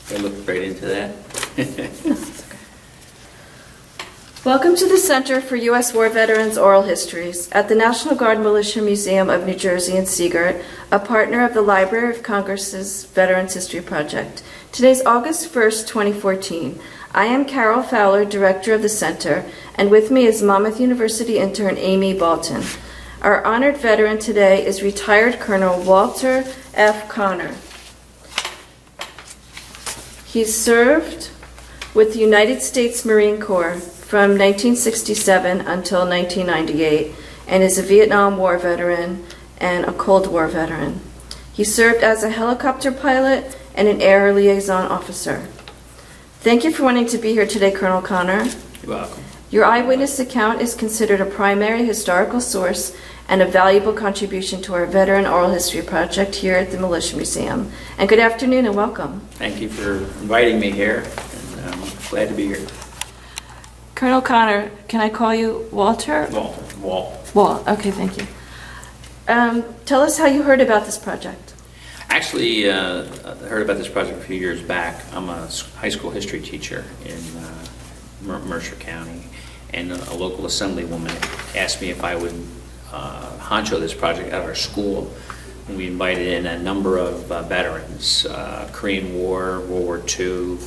I looked right into that. Welcome to the Center for U.S. War Veterans Oral Histories at the National Guard Militia Museum of New Jersey in Seagirt, a partner of the Library of Congress's Veterans History Project. Today's August 1st, 2014. I am Carol Fowler, Director of the Center, and with me is Monmouth University intern Amy Balton. Our honored veteran today is retired Colonel Walter F. Connor. He served with the United States Marine Corps from 1967 until 1998 and is a Vietnam War veteran and a Cold War veteran. He served as a helicopter pilot and an air liaison officer. Thank you for wanting to be here today, Colonel Connor. You're welcome. Your eyewitness account is considered a primary historical source and a valuable contribution to our Veteran Oral History Project here at the Militia Museum. And good afternoon and welcome. Thank you for inviting me here, and I'm glad to be here. Colonel Connor, can I call you Walter? Walt. Walt, okay, thank you. Tell us how you heard about this project. Actually, I heard about this project a few years back. I'm a high school history teacher in Mercer County, and a local assemblywoman asked me if I would honcho this project at our school. And we invited in a number of veterans, Korean War, World War II,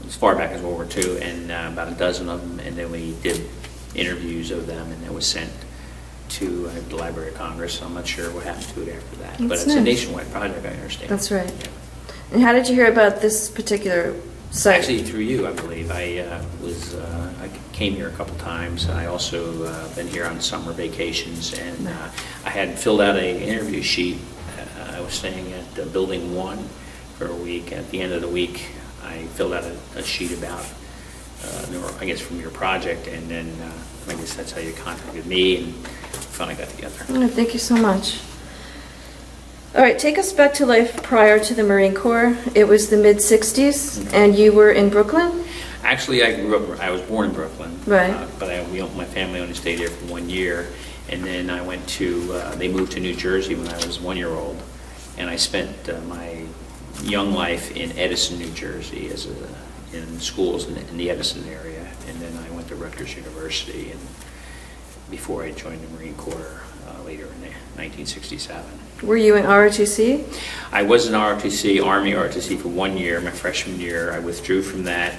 as far back as World War II, and about a dozen of them, and then we did interviews of them, and it was sent to the Library of Congress. So I'm not sure what happened to it after that. But That's it's a nice. nationwide project, I understand. That's right. Yeah. And how did you hear about this particular site? Actually, through you, I believe. I came here a couple times. I also been here on summer vacations, and I had filled out an interview sheet. I was staying at Building 1 for a week. At the end of the week, I filled out a sheet about, I guess, from your project, and then I guess that's how you contacted me, and finally got together. Oh, thank you so much. All right, take us back to life prior to the Marine Corps. It was the mid-'60s, and you were in Brooklyn? Actually, I was born in Brooklyn. Right. But my family only stayed here for 1 year. And then I went to, they moved to New Jersey when I was 1 year old. And I spent my young life in Edison, New Jersey, in schools in the Edison area. And then I went to Rutgers University, and before I joined the Marine Corps later in 1967. Were you in ROTC? I was in ROTC, Army ROTC, for 1 year. My freshman year, I withdrew from that.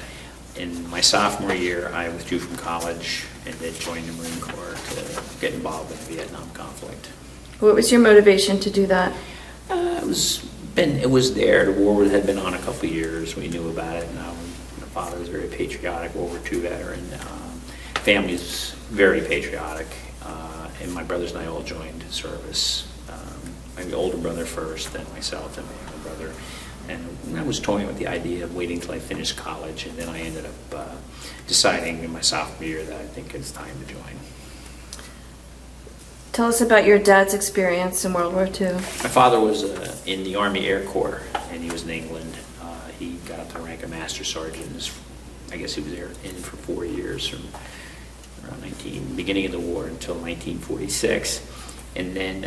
In my sophomore year, I withdrew from college and then joined the Marine Corps to get involved in the Vietnam conflict. What was your motivation to do that? It was there. The war had been on a couple of years. We knew about it. My father was a very patriotic World War II veteran. Family's very patriotic, and my brothers and I all joined service. My older brother first, then myself, and my younger brother. And I was toying with the idea of waiting till I finished college, and then I ended up deciding in my sophomore year that I think it's time to join. Tell us about your dad's experience in World War II. My father was in the Army Air Corps, and he was in England. He got up to the rank of Master Sergeant. I guess he was there for 4 years, from around beginning of the war until 1946. And then,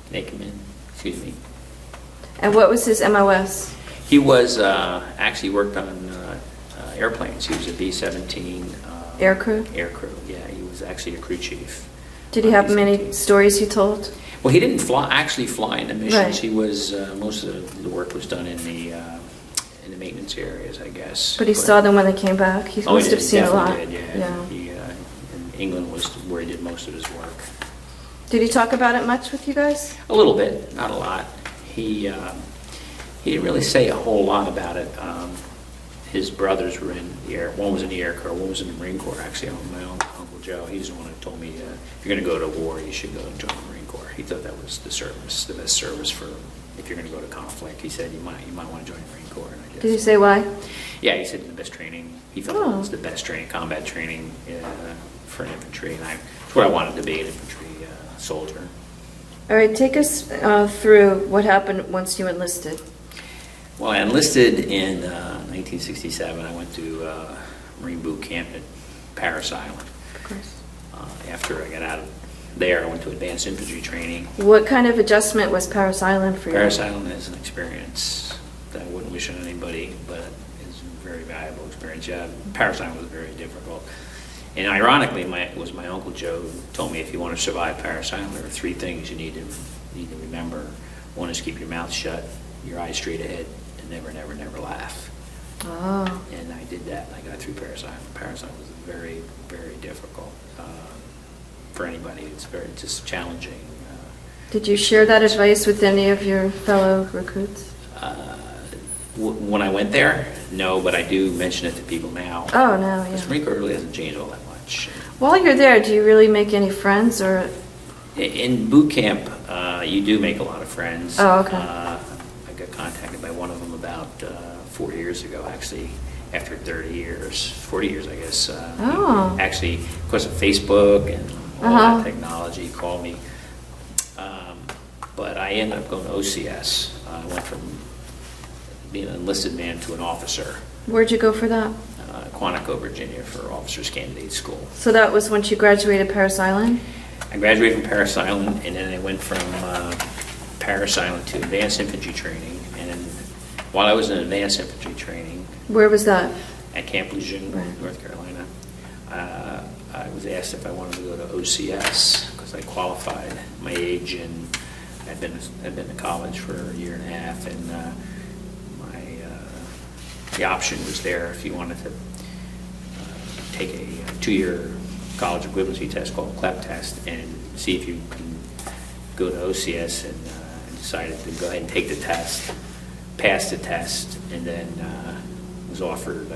they come in, excuse me. And what was his MOS? He was, actually worked on airplanes. He was a B-17. Air crew? Air crew, yeah. He was actually a crew chief. Did he have many stories he told? Well, he didn't actually fly in the missions. Right. He was, most of the work was done in the maintenance areas, I guess. But he saw them when they came back? He must have seen a lot. Definitely did, yeah. He, in England was where he did most of his work. Did he talk about it much with you guys? A little bit, not a lot. He didn't really say a whole lot about it. His brothers were in the air. One was in the Air Corps, one was in the Marine Corps. Actually, my own Uncle Joe, he's the one who told me, if you're going to go to war, you should go and join the Marine Corps. He thought that was the best service for if you're going to go to conflict. He said you might want to join the Marine Corps. And I guess, Did he say why? Yeah, he said the best training. He felt it was the best training, combat training for an infantry, and it's what I wanted to be, an infantry soldier. All right, take us through what happened once you enlisted. Well, I enlisted in 1967. I went to Marine boot camp at Parris Island. Of course. After I got out of there, I went to advanced infantry training. What kind of adjustment was Parris Island for you? Parris Island is an experience that I wouldn't wish on anybody, but it's a very valuable experience. Yeah, Paris Island was very difficult. And ironically, it was my Uncle Joe who told me if you want to survive Paris Island, there are three things you need to remember. One is keep your mouth shut, your eyes straight ahead, and never, never, never laugh. Oh. And I did that, and I got through Paris Island. Paris Island was very, very difficult for anybody. It's just challenging. Did you share that advice with any of your fellow recruits? When I went there, no, but I do mention it to people now. Oh, no, The yeah. Marine Corps really hasn't changed all that much. While you're there, do you really make any friends, or? In boot camp, you do make a lot of friends. Oh, okay. I got contacted by one of them about 4 years ago, actually, after 30 years, 40 years, I guess. Oh. Actually, because of Facebook and all Uh-huh. that technology, he called me. But I ended up going to OCS. I went from being an enlisted man to an officer, Where'd you go for that? Quantico, Virginia, for Officers Candidate School. So that was once you graduated Paris Island? I graduated from Paris Island, and then I went from Paris Island to advanced infantry training. And while I was in advanced infantry training Where was that? at Camp Lejeune, Right. North Carolina, I was asked if I wanted to go to OCS because I qualified my age, and I'd been to college for a year and a half, and the option was there if you wanted to take a 2-year college equivalency test called CLEP test and see if you can go to OCS, and decided to go ahead and take the test, passed the test, and then was offered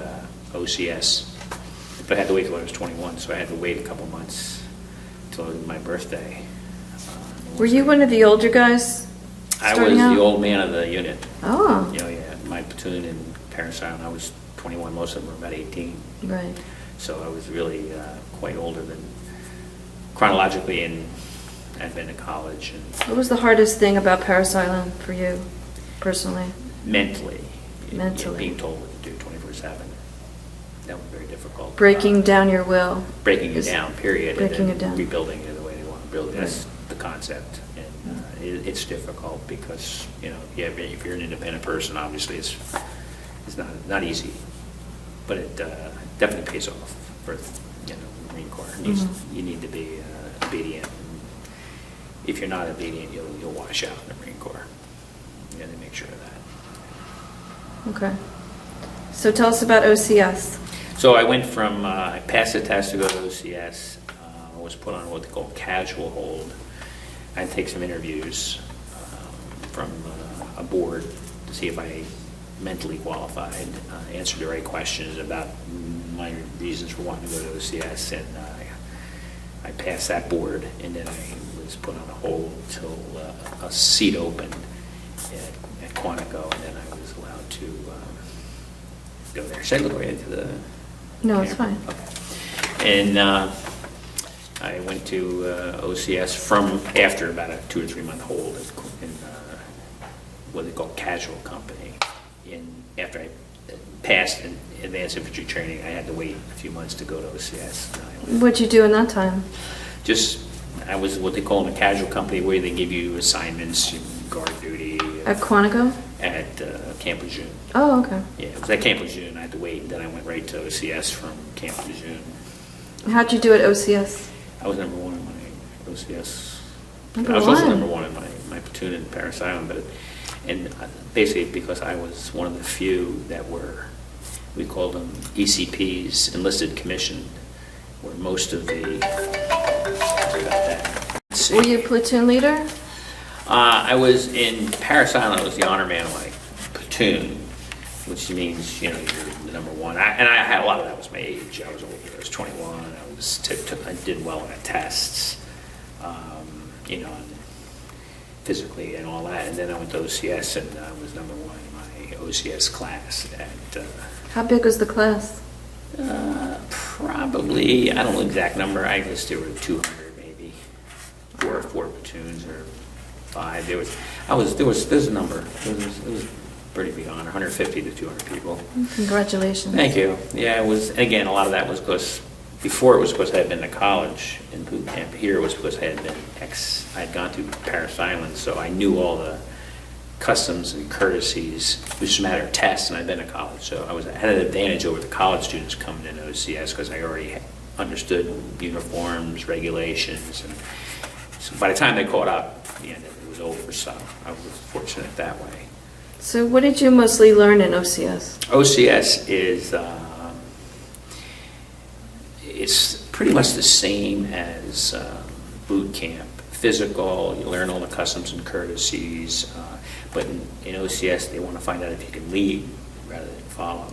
OCS. But I had to wait till I was 21, so I had to wait a couple months till my birthday. Were you one of the older guys I was starting out? the old man of the unit. Oh, You know, yeah, my platoon in Paris Island, I was 21, most of them were about 18. right. So I was really quite older than chronologically, and I'd been to college. And What was the hardest thing about Paris Island for you, personally? mentally, Mentally. being told what to do 24/7, that was very difficult. Breaking down your will. Breaking it is- down, period. breaking and it then down. rebuilding it the way they want to build it. That's the concept. And it's difficult because, you know, yeah, if you're an independent person, obviously it's not easy. But it definitely pays off for, you know, the Marine Corps. You need to be obedient. If you're not obedient, you'll wash out in the Marine Corps. You got to make sure of that. Okay. So tell us about OCS. So I went from, I passed the test to go to OCS. I was put on what they call casual hold. I had to take some interviews from a board to see if I mentally qualified, answered the right questions about my reasons for wanting to go to OCS, and I passed that board, and then I was put on a hold till a seat opened at Quantico, and then I was allowed to go there. Should I look right into the No, it's camera? fine. Okay. And I went to OCS from after about a 2 or 3 month hold in what they call casual company. And after I passed in advanced infantry training, I had to wait a few months to go to OCS. What'd you do in that time? I was what they call in a casual company, where they give you assignments, guard duty At Quantico? at Camp Lejeune. Oh, okay. Yeah, it was at Camp Lejeune. I had to wait, and then I went right to OCS from Camp Lejeune. How'd you do at OCS? I was number one in my OCS. Number I was also one? number one in my platoon in Paris Island, and basically because I was one of the few that were, we called them ECPs, enlisted commissioned, where most of the, sorry about that. Let's see. Were you platoon leader? I was in Paris Island. I was the honor man of my platoon, which means, you know, you're the number one. And I had a lot of that was my age. I was older. I was 21. I did well in the tests, you know, physically and all that. And then I went to OCS, and I was number one in my OCS class. How big was the class? Probably, I don't know the exact number. I guess there were 200 maybe, four platoons or 5. There's a number. It was a pretty big honor, 150 to 200 people. Congratulations. Thank you. Yeah, it was, and again, a lot of that was because, before it was because I had been to college in boot camp. Here it was because I had gone to Paris Island, so I knew all the customs and courtesies, which is a matter of tests, and I've been to college, so I had an advantage over the college students coming into OCS because I already understood uniforms, regulations, and so by the time they caught up, it was over, so I was fortunate that way. So what did you mostly learn in OCS? OCS is, it's pretty much the same as boot camp. Physical, you learn all the customs and courtesies, but in OCS they want to find out if you can lead rather than follow.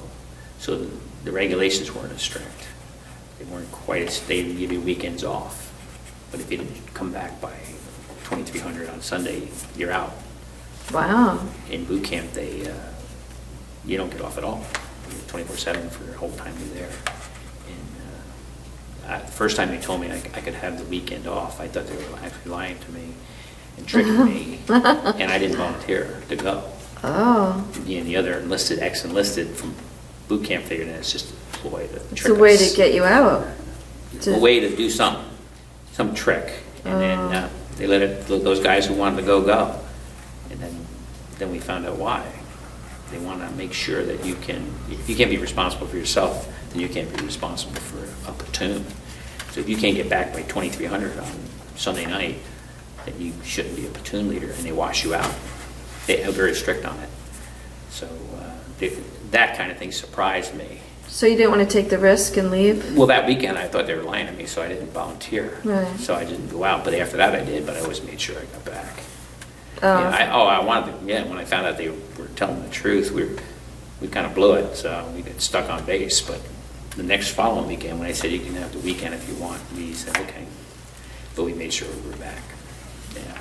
So the regulations weren't as strict. They weren't quite as, they would give you weekends off. But if you didn't come back by 2300 on Sunday, you're out. Wow. In boot camp, you don't get off at all. You're 24/7 for the whole time you're there. And the first time they told me I could have the weekend off, I thought they were actually lying to me and tricking me, and I didn't volunteer to go. Oh. And the other ex-enlisted from boot camp figured it's just a ploy to trick us. It's a way to get you out. A way to do some trick, and then they let those guys who wanted to go, and then we found out why. They want to make sure that if you can't be responsible for yourself, then you can't be responsible for a platoon. So if you can't get back by 2300 on Sunday night, then you shouldn't be a platoon leader, and they wash you out. They are very strict on it. So that kind of thing surprised me. So you didn't want to take the risk and leave? Well, that weekend I thought they were lying to me, so I didn't volunteer. Right. So I didn't go out, but after that I did, but I always made sure I got back. Oh. I wanted to, when I found out they were telling the truth, we kind of blew it, so we got stuck on base. But the next following weekend, when I said you can have the weekend if you want, we said okay. But we made sure we were back. Yeah.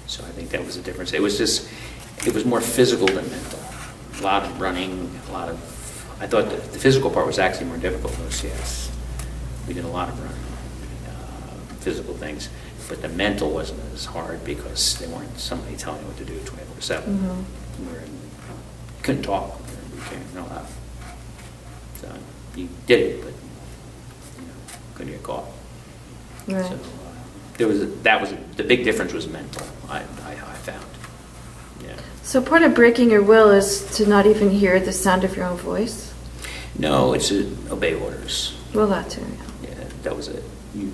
So I think that was the difference. It was more physical than mental. A lot of running, I thought the physical part was actually more difficult in OCS. We did a lot of running, physical things. But the mental wasn't as hard because they weren't somebody telling you what to do 24/7. Mm-hmm. You couldn't talk. You can't know how. So you did it, but couldn't get caught. Right. So the big difference was mental. I found. Yeah. So part of breaking your will is to not even hear the sound of your own voice? No, it's to obey orders. Well, that too. Yeah, that was it. You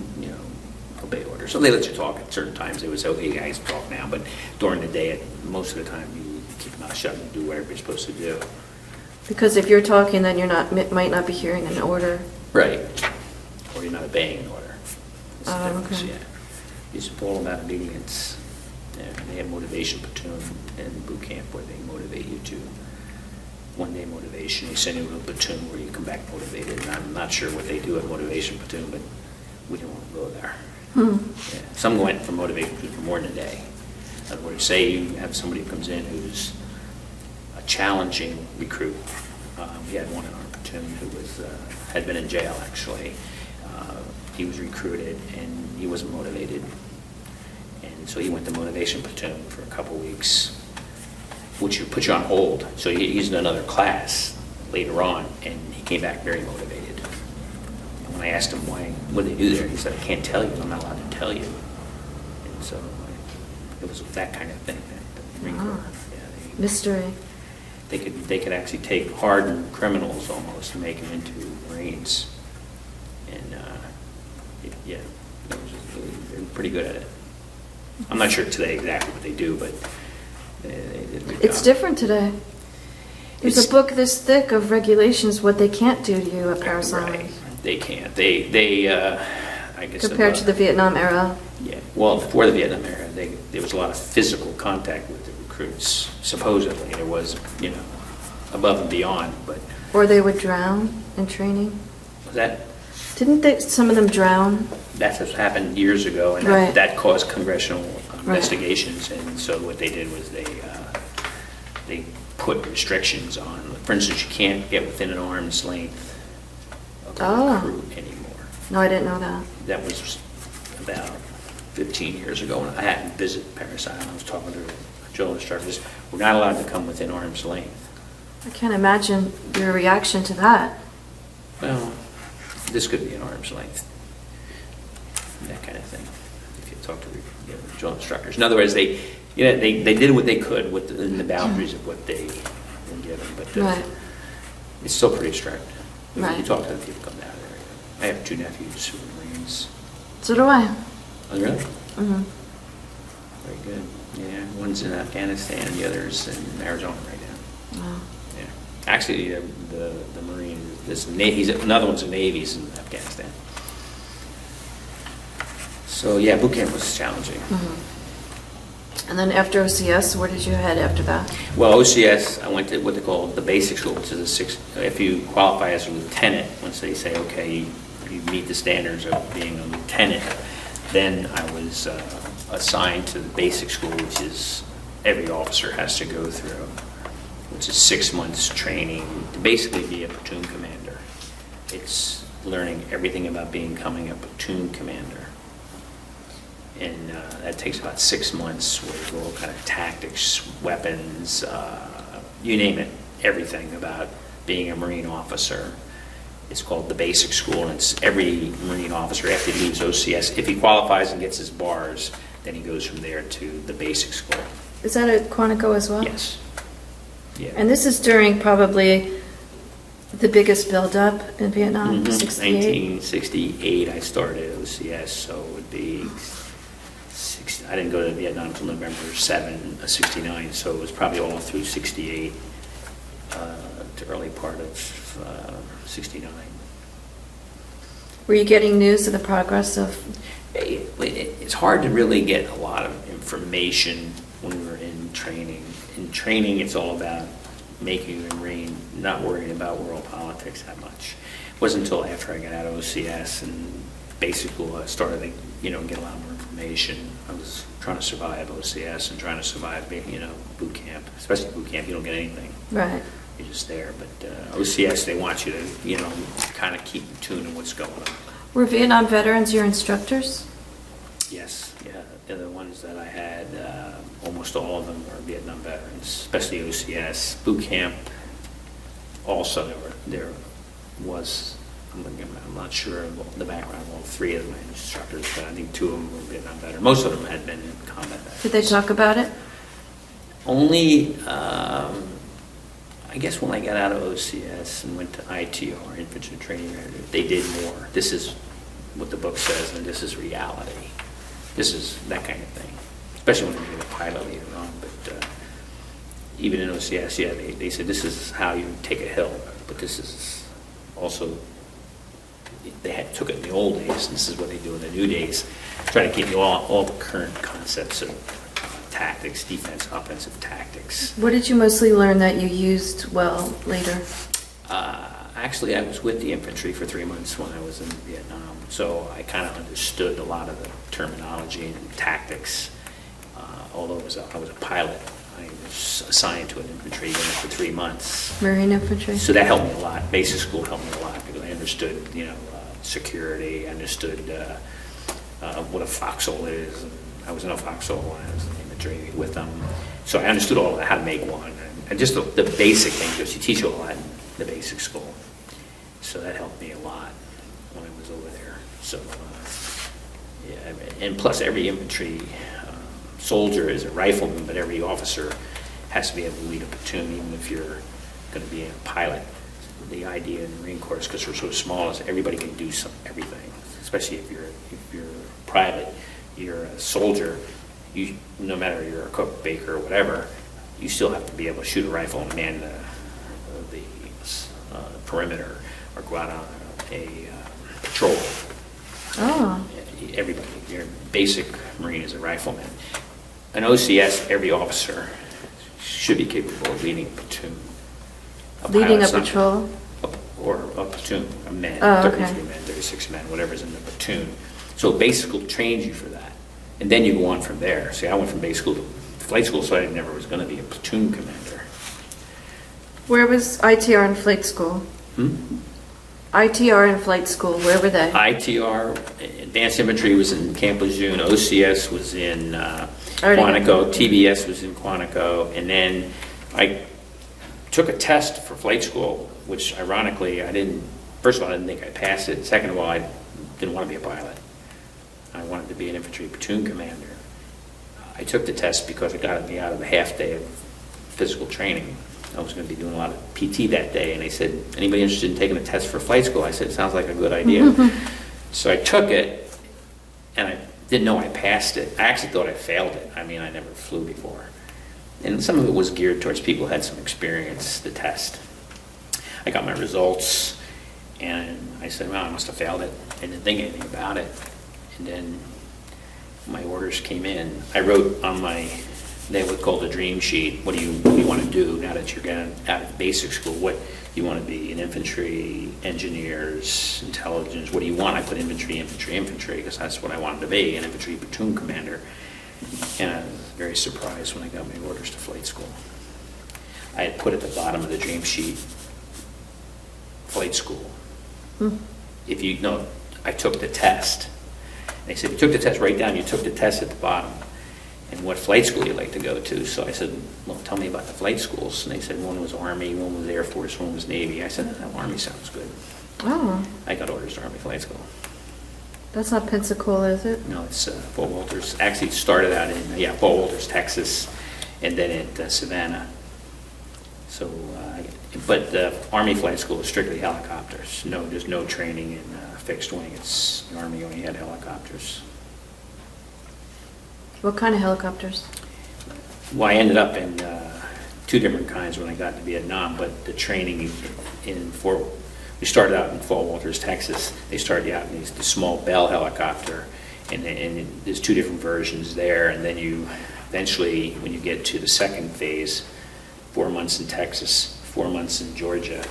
obey orders. So they let you talk at certain times. They would say, okay, guys, talk now. But during the day, most of the time, you keep your mouth shut and do whatever you're supposed to do. Because if you're talking, then might not be hearing an order. Right. Or you're not obeying an order. That's the Oh, difference, okay. yeah. It's all about obedience. Yeah, they have motivation platoon in boot camp where they motivate you to one-day motivation. They send you to a platoon where you come back motivated. And I'm not sure what they do at motivation platoon, but we didn't want to go there. Yeah. Some went for motivation platoon for more than a day. In other words, say you have somebody who comes in who's a challenging recruit. We had one in our platoon who had been in jail, actually. He was recruited, and he wasn't motivated. And so he went to motivation platoon for a couple weeks, which put you on hold. So he's in another class later on, and he came back very motivated. And when I asked him what did they do there, he said, I can't tell you. I'm not allowed to tell you. And so it was that kind of thing. That Marine Corps, Mystery. They could actually take hardened criminals almost and make them into Marines. And they're pretty good at it. I'm not sure today exactly what they do, but they did a good It's job. different today. There's It's- a book this thick of regulations, what they can't do to you at Paris Right. Island. They can't. I guess. Compared to the Vietnam era. Yeah. Well, before the Vietnam era, there was a lot of physical contact with the recruits. Supposedly, there was, above and beyond, but Or they would drown in training. that Didn't some of them drown? that's what happened years ago, and Right. that caused congressional Right. investigations. And so what they did was they put restrictions on. For instance, you can't get within an arm's length of a Oh. recruit anymore. No, I didn't know that. That was about 15 years ago when I happened to visit Paris Island. I was talking to drill instructors. We're not allowed to come within arm's length. I can't imagine your reaction to that. Well, this could be an arm's length, that kind of thing, if you talk to the drill instructors. In other words, Yeah, they did what they could within the boundaries of what they were given, but Right. it's still pretty strict. You Right. talk to the people come down there. I have 2 nephews who are Marines. So do I. Oh, really? Mm-hmm. Very good. Yeah, one's in Afghanistan, the other's in Arizona right now. Wow. Yeah. Actually, the Marine, another one's in the Navy, he's in Afghanistan. So, yeah, boot camp was challenging. And then after OCS, where did you head after that? Well, OCS, I went to what they call the basic school, which is if you qualify as a lieutenant, once they say, okay, you meet the standards of being a lieutenant, then I was assigned to the basic school, which is every officer has to go through, which is 6 months training to basically be a platoon commander. It's learning everything about becoming a platoon commander. And that takes about 6 months where you go all kind of tactics, weapons, you name it, everything about being a Marine officer. It's called the basic school, and it's every Marine officer after he leaves OCS, if he qualifies and gets his bars, then he goes from there to the basic school. Is that at Quantico as well? Yes. Yeah. And this is during probably the biggest buildup in Vietnam, Mhm. 68? 1968, I started OCS, so it would be, I didn't go to Vietnam until November 7, 69, so it was probably all through 68 to early part of 69. Were you getting news of the progress of... It's hard to really get a lot of information when we were in training. In training, it's all about making you a Marine, not worrying about world politics that much. It wasn't until after I got out of OCS and basic school I started to, get a lot more information. I was trying to survive OCS and trying to survive, boot camp. Especially boot camp, you don't get anything. Right. You're just there. But OCS, they want you to, kind of keep in tune of what's going on. Were Vietnam veterans your instructors? Yes, yeah. The ones that I had, almost all of them were Vietnam veterans, especially OCS. Boot camp, also there was, I'm not sure of the background of all 3 of my instructors, but I think 2 of them were Vietnam veterans. Most of them had been in combat veterans. Did they talk about it? Only, I guess when I got out of OCS and went to ITR, Infantry Training, they did more. This is what the book says, and this is reality. This is that kind of thing, especially when you get a pilot later on. But even in OCS, yeah, they said this is how you take a hill, but this is also, took it in the old days, and this is what they do in the new days, try to give you all the current concepts of tactics, defense, offensive tactics. What did you mostly learn that you used well later? Actually, I was with the infantry for 3 months when I was in Vietnam, so I kind of understood a lot of the terminology and tactics. Although I was a pilot, I was assigned to an infantry unit for 3 months. Marine infantry? So that helped me a lot. Basic school helped me a lot because I understood, security, I understood what a foxhole is. I was in a foxhole when I was in the infantry with them. So I understood all that, how to make one. And just the basic things, because you teach you a lot in the basic school. So that helped me a lot when I was over there. So, yeah, and plus every infantry soldier is a rifleman, but every officer has to be able to lead a platoon, even if you're going to be a pilot. The idea in the Marine Corps, because we're so small, is everybody can do everything, especially if you're a private, you're a soldier, no matter you're a cook, baker, or whatever, you still have to be able to shoot a rifle and man the perimeter or go out on a patrol. Oh. Everybody, your basic Marine is a rifleman. An OCS, every officer should be capable of leading a platoon. Leading a pilot's not- patrol? Or a platoon, a men, Oh, okay. 33 men, 36 men, whatever's in the platoon. So basic school trains you for that. And then you go on from there. See, I went from basic school to flight school, so I never was going to be a platoon commander. Where was ITR and flight school? ITR and flight school, where were they? ITR, Advanced Infantry, was in Camp Lejeune. OCS was in Already got Quantico. TBS was in Quantico. And then I took a test for flight school, which ironically first of all, I didn't think I passed it. Second of all, I didn't want to be a pilot. I wanted to be an infantry platoon commander. I took the test because it got me out of a half day of physical training. I was going to be doing a lot of PT that day, and they said, anybody interested in taking a test for flight school? I said, sounds like a good idea. So I took it, and I didn't know I passed it. I actually thought I failed it. I mean, I never flew before. And some of it was geared towards people who had some experience, the test. I got my results, and I said, well, I must have failed it. I didn't think anything about it. And then my orders came in. I wrote on my, they would call the dream sheet, what do you want to do now that you're getting out of basic school? What do you want to be? An infantry, engineers, intelligence? What do you want? I put infantry, because that's what I wanted to be, an infantry platoon commander. And I was very surprised when I got my orders to flight school. I had put at the bottom of the dream sheet, flight school. If you know, I took the test. They said, you took the test, write down you took the test at the bottom and what flight school you'd like to go to. So I said, well, tell me about the flight schools. And they said, one was Army, one was Air Force, one was Navy. I said, oh, Army sounds good. Oh, I got orders to Army Flight School. that's not Pensacola, is it? No, it's Fort Walters. Actually, it started out in, Fort Walters, Texas, and then at Savannah. So, but the Army Flight School is strictly helicopters. No, there's no training in fixed wing. It's, the Army only had helicopters. What kind of helicopters? Well, I ended up in two different kinds when I got to Vietnam, but the training we started out in Fort Walters, Texas. They started you out in the small Bell helicopter, and there's two different versions there, and then you eventually, when you get to the second phase, 4 months in Texas, 4 months in Georgia,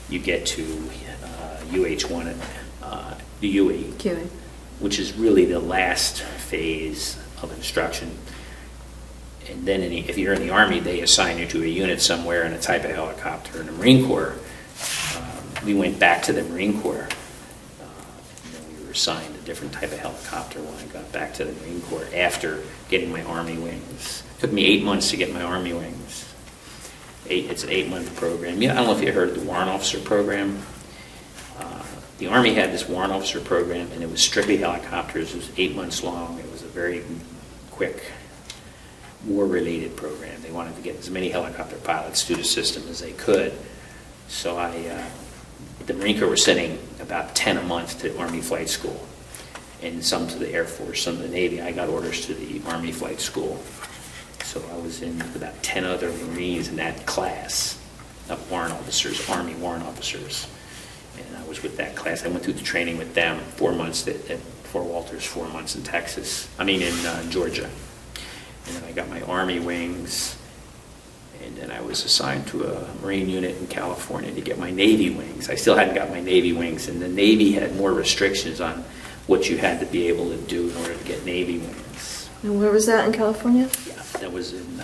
you get to UH-1 at the UE, QA. which is really the last phase of instruction. And then if you're in the Army, they assign you to a unit somewhere in a type of helicopter. In the Marine Corps, we went back to the Marine Corps. And then we were assigned a different type of helicopter when I got back to the Marine Corps after getting my Army wings. It took me 8 months to get my Army wings. It's an 8-month program. Yeah, I don't know if you heard of the Warrant Officer Program. The Army had this Warrant Officer Program, and it was strictly helicopters. It was 8 months long. It was a very quick war-related program. They wanted to get as many helicopter pilots through the system as they could. So the Marine Corps was sending about 10 a month to Army Flight School, and some to the Air Force, some to the Navy. I got orders to the Army Flight School. So I was in with about 10 other Marines in that class of warrant officers, Army warrant officers. And I was with that class. I went through the training with them, 4 months at Fort Walters, 4 months in Georgia. And then I got my Army wings, and then I was assigned to a Marine unit in California to get my Navy wings. I still hadn't got my Navy wings, and the Navy had more restrictions on what you had to be able to do in order to get Navy wings. And where was that in California? Yeah, that was in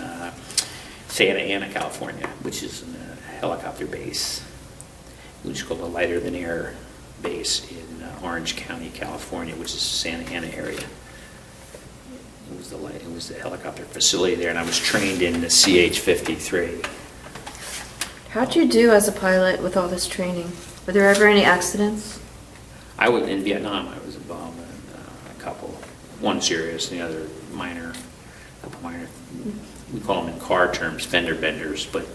Santa Ana, California, which is a helicopter base, which is called a lighter than air base in Orange County, California, which is Santa Ana area. It was the helicopter facility there, and I was trained in the CH-53. How'd you do as a pilot with all this training? Were there ever any accidents? I was in Vietnam. I was involved in a couple, one serious, and the other minor, a couple minor. We call them in car terms fender benders, but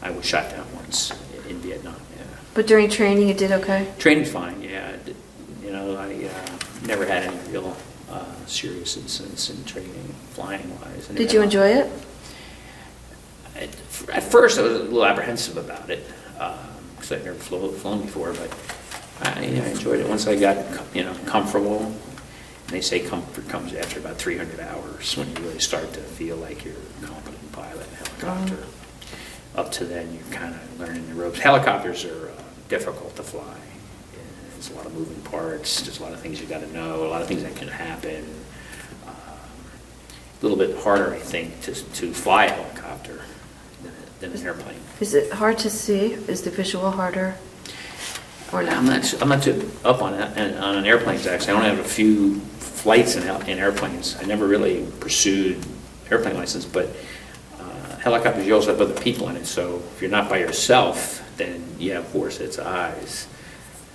I was shot down once in Vietnam. Yeah. But during training, you did okay? Training's fine. Yeah, I never had any real serious incidents in training, flying-wise. Did you enjoy it? At first, I was a little apprehensive about it because I'd never flown before, but I enjoyed it once I got comfortable. And they say comfort comes after about 300 hours when you really start to feel like you're a competent pilot in a helicopter. Up to then, you're kind of learning the ropes. Helicopters are difficult to fly. There's a lot of moving parts. There's a lot of things you got to know. A lot of things that can happen. A little bit harder, I think, to fly a helicopter than an airplane. Is it hard to see? Is the visual harder? Or not? I'm not too up on an airplane, actually. I only have a few flights in airplanes. I never really pursued airplane license, but helicopters, you also have other people in it. So if you're not by yourself, then you have 4 sets of eyes.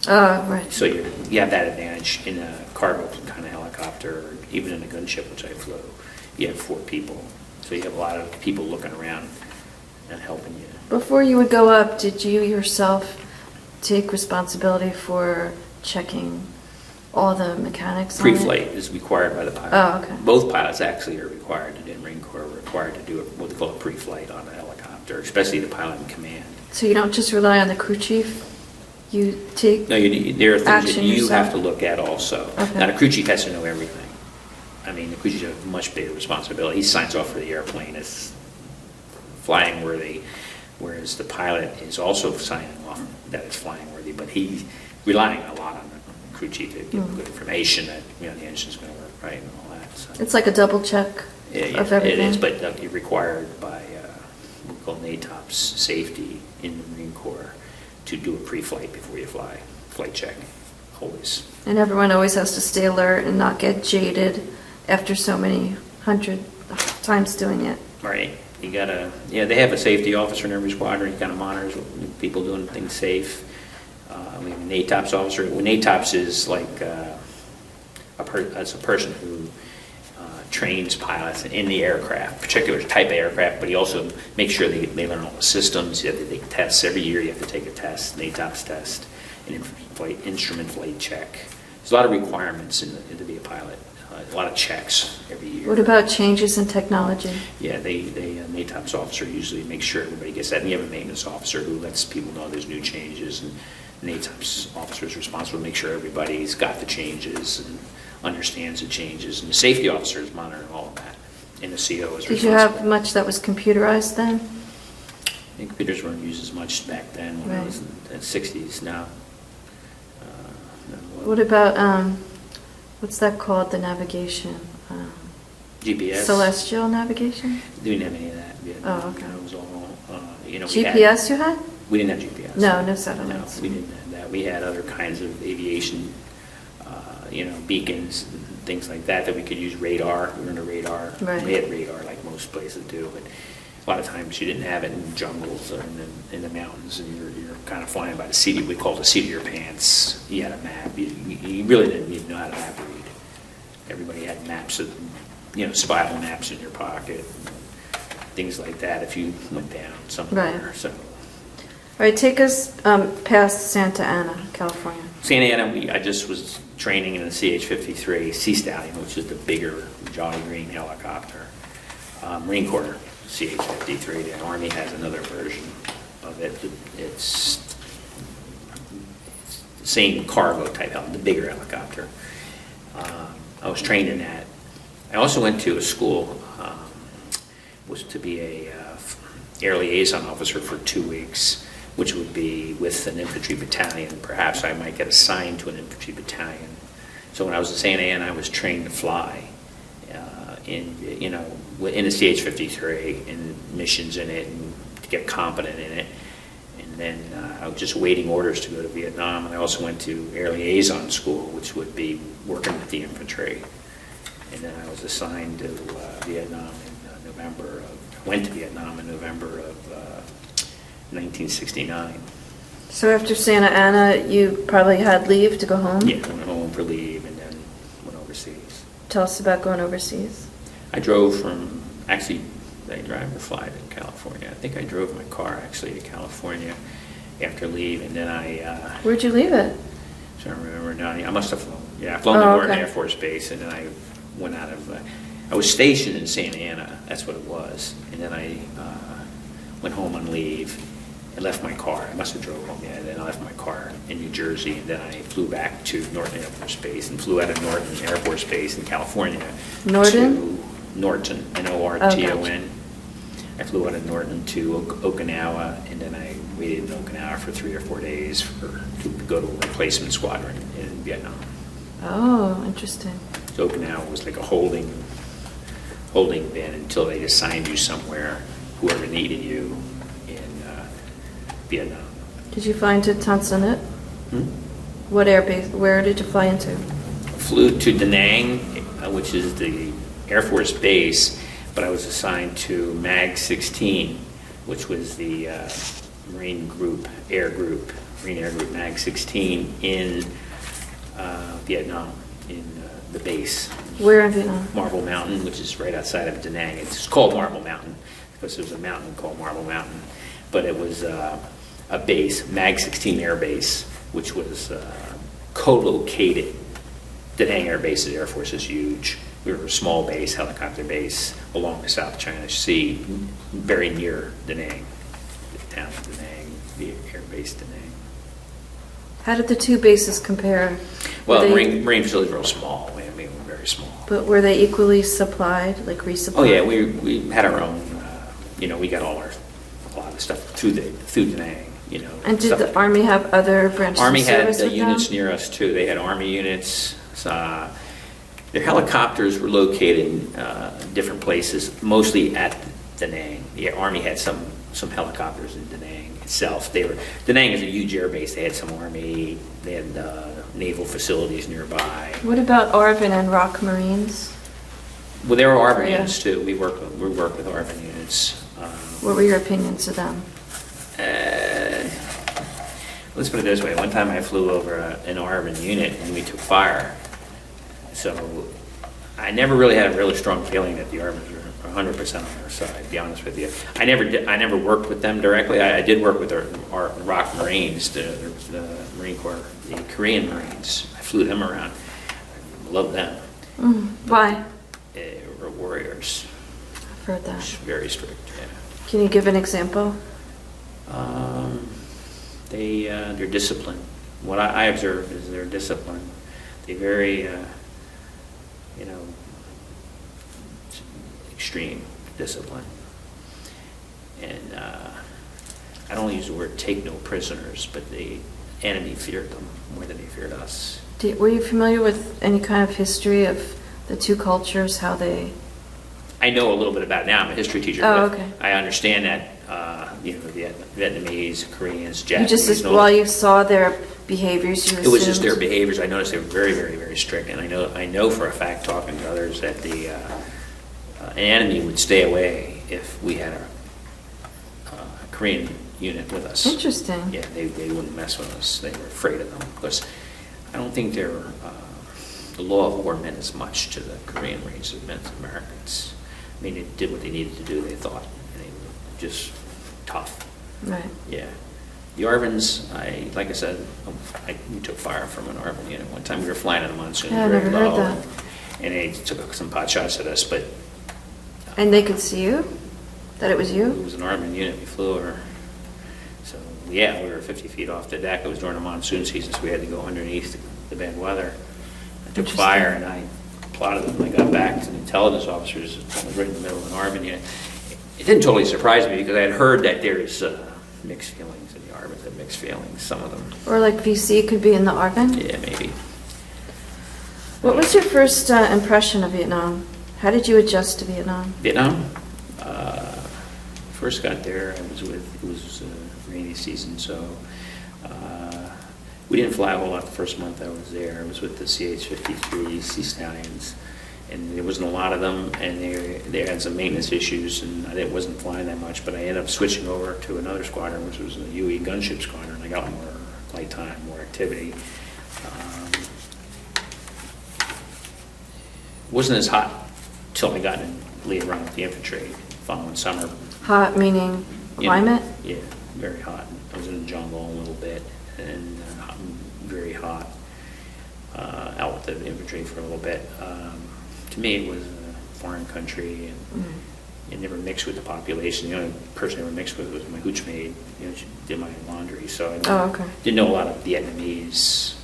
Right. So you have that advantage in a cargo kind of helicopter, or even in a gunship, which I flew. you have 4 people. So you have a lot of people looking around and helping you. Before you would go up, did you yourself take responsibility for checking all the mechanics on it? Pre-flight is required by the pilot. Oh, okay. Both pilots actually are required to do, Marine Corps are required to do what they call a pre-flight on a helicopter, especially the pilot in command. So you don't just rely on the crew chief? You take No, there are things that action you yourself? have to look at also. Okay. Now, the crew chief has to know everything. I mean, the crew chief has a much bigger responsibility. He signs off for the airplane as flying worthy, whereas the pilot is also signing off that it's flying worthy, but he's relying a lot on the crew chief to give Mm. good information that, the engine's going to work right and all that. So. It's like a double check Yeah, of everything? It is, but you're required by what we call NATOPS safety in the Marine Corps to do a pre-flight before you fly, flight check, always. And everyone always has to stay alert and not get jaded after so many hundred times doing it. Right, you gotta, they have a safety officer in every squadron, he kind of monitors people doing things safe. We have a NATOPS officer. Well, NATOPS is like as a person who trains pilots in the aircraft, particular type of aircraft, but he also makes sure they learn all the systems. You have to take tests every year. You have to take a test, NATOPS test, an instrument flight check. There's a lot of requirements to be a pilot. A lot of checks every year. What about changes in technology? Yeah, NATOPS officer usually makes sure everybody gets that. And you have a maintenance officer who lets people know there's new changes. And NATOPS officer is responsible to make sure everybody's got the changes and understands the changes. And the safety officer is monitoring all of that. And the CO is responsible. Did you have much that was computerized then? I think computers weren't used as much back then when I was in the 60s. Now, What about, what's that called, the navigation? GPS. Celestial navigation? We didn't have any of that. Oh, okay. It was all, we had- GPS you had? We didn't have GPS. No satellites. No, we didn't have that. We had other kinds of aviation, beacons, and things like that we could use radar. We were under radar. Right. We had radar like most places do, but a lot of times you didn't have it in jungles or in the mountains, and you're kind of flying by the seat. We called the seat of your pants. You had a map. You really didn't even know how to map read. Everybody had maps of, survival maps in your pocket, things like that if you went down somewhere. Right. So. All right, take us past Santa Ana, California. Santa Ana, I just was training in the CH-53 Sea Stallion, which is the bigger Jolly Green helicopter. Marine Corps CH-53. The Army has another version of it. It's the same cargo type helicopter, the bigger helicopter. I was trained in that. I also went to a school, was to be a air liaison officer for 2 weeks, which would be with an infantry battalion. Perhaps I might get assigned to an infantry battalion. So when I was in Santa Ana, I was trained to fly in the CH-53 and missions in it and to get competent in it. And then I was just waiting orders to go to Vietnam. And I also went to air liaison school, which would be working with the infantry. And then I was assigned to Vietnam in went to Vietnam in November of 1969. So after Santa Ana, you probably had leave to go home? Yeah, I went home for leave and then went overseas. Tell us about going overseas. I drove did I drive or fly to California? I think I drove my car actually to California after leave, and then Where'd you leave it? I don't remember now. I must have flown. Yeah, I flown to Norton Air Force Base, and then I went out of. I was stationed in Santa Ana. That's what it was, and then I went home on leave and left my car. I must have drove home. Yeah, then I left my car in New Jersey, and then I flew back to Norton Air Force Base and flew out of Norton Air Force Base in California. Norton? To Norton, Norton. Oh, gotcha. I flew out of Norton to Okinawa, and then I waited in Okinawa for 3 or 4 days to go to a replacement squadron in Vietnam. Oh, interesting. So Okinawa was like a holding bin until they assigned you somewhere, whoever needed you in Vietnam. Did you fly into Tan Son Nhut? What air base? Where did you fly into? Flew to Da Nang, which is the Air Force base, but I was assigned to MAG 16, which was the Marine Air Group MAG 16 in Vietnam, in the base, Where in Vietnam? Marble Mountain, which is right outside of Da Nang. It's called Marble Mountain because there's a mountain called Marble Mountain. But it was a base, MAG-16 Air Base, which was co-located. Da Nang Air Base, the Air Force is huge. We were a small base, helicopter base, along the South China Sea, very near Da Nang, the town of Da Nang, the Air Base Da Nang. How did the two bases compare? Well, Were they- Marine facility is real small. I mean, we're very small. But were they equally supplied, like resupplied? Oh, yeah, we had our own, we got a lot of stuff through Da Nang, And did stuff the like- Army have other branches Army of had service with units them? near us too. They had Army units. Their helicopters were located in different places, mostly at Da Nang. The Army had some helicopters in Da Nang itself. Da Nang is a huge air base. They had some Army. They had naval facilities nearby. What about ARVN and ROC Marines? Well, there were ARVN Korea. units too. We work with ARVN units. What were your opinions of them? Let's put it this way. One time I flew over an ARVN unit and we took fire. So I never really had a really strong feeling that the ARVNs were 100% on our side, to be honest with you. I never worked with them directly. I did work with our ROC Marines, the Marine Corps, the Korean Marines. I flew them around. I love them. Why? They were warriors. I've heard that. Very strict, yeah. Can you give an example? Their discipline. What I observed is their discipline. They very, extreme discipline. And I don't use the word take no prisoners, but the enemy feared them more than they feared us. Were you familiar with any kind of history of the two cultures, how they... I know a little bit about it now. I'm a history teacher. Oh, but okay. I understand that, Vietnamese, Koreans, You Japanese. just, and all while that. you saw their behaviors, you It was just their assumed- behaviors. I noticed they were very, very, very strict. And I know for a fact, talking to others, that an enemy would stay away if we had a Korean unit with us. Interesting. Yeah, they wouldn't mess with us. They were afraid of them. Because I don't think the law of war meant as much to the Korean Marines as it meant to Americans. I mean, they did what they needed to do, they thought. And they were just tough. Right. Yeah. The ARVNs, like I said, we took fire from an ARVN unit. One time we were flying in a monsoon. Yeah, I very never heard low, that. And they took some pot shots at us, but And they could see you? That it was it you? was an ARVN unit we flew over. So, yeah, we were 50 feet off the deck. It was during the monsoon season, so we had to go underneath the bad weather. I took Interesting. fire, and I plotted them. I got back to the intelligence officers. I was right in the middle of an ARVN unit. It didn't totally surprise me because I had heard that there's mixed feelings in the ARVNs, and mixed feelings, some of them. Or like VC could be in the ARVN? Yeah, maybe. What was your first impression of Vietnam? How did you adjust to Vietnam? Vietnam. First got there, it was rainy season, so we didn't fly a whole lot the first month I was there. I was with the CH-53 Sea Stallions, and there wasn't a lot of them, and they had some maintenance issues, and I wasn't flying that much, but I ended up switching over to another squadron, which was a UE gunship squadron. I got more flight time, more activity. Wasn't as hot till I got in later on with the infantry following summer. Hot meaning You know, climate? Yeah, very hot. I was in the jungle a little bit and very hot. Out with the infantry for a little bit. To me, it was a foreign country and it never mixed with the population. The only person I ever mixed with was my hooch maid. She did my laundry, so I Oh, okay. didn't know a lot of Vietnamese,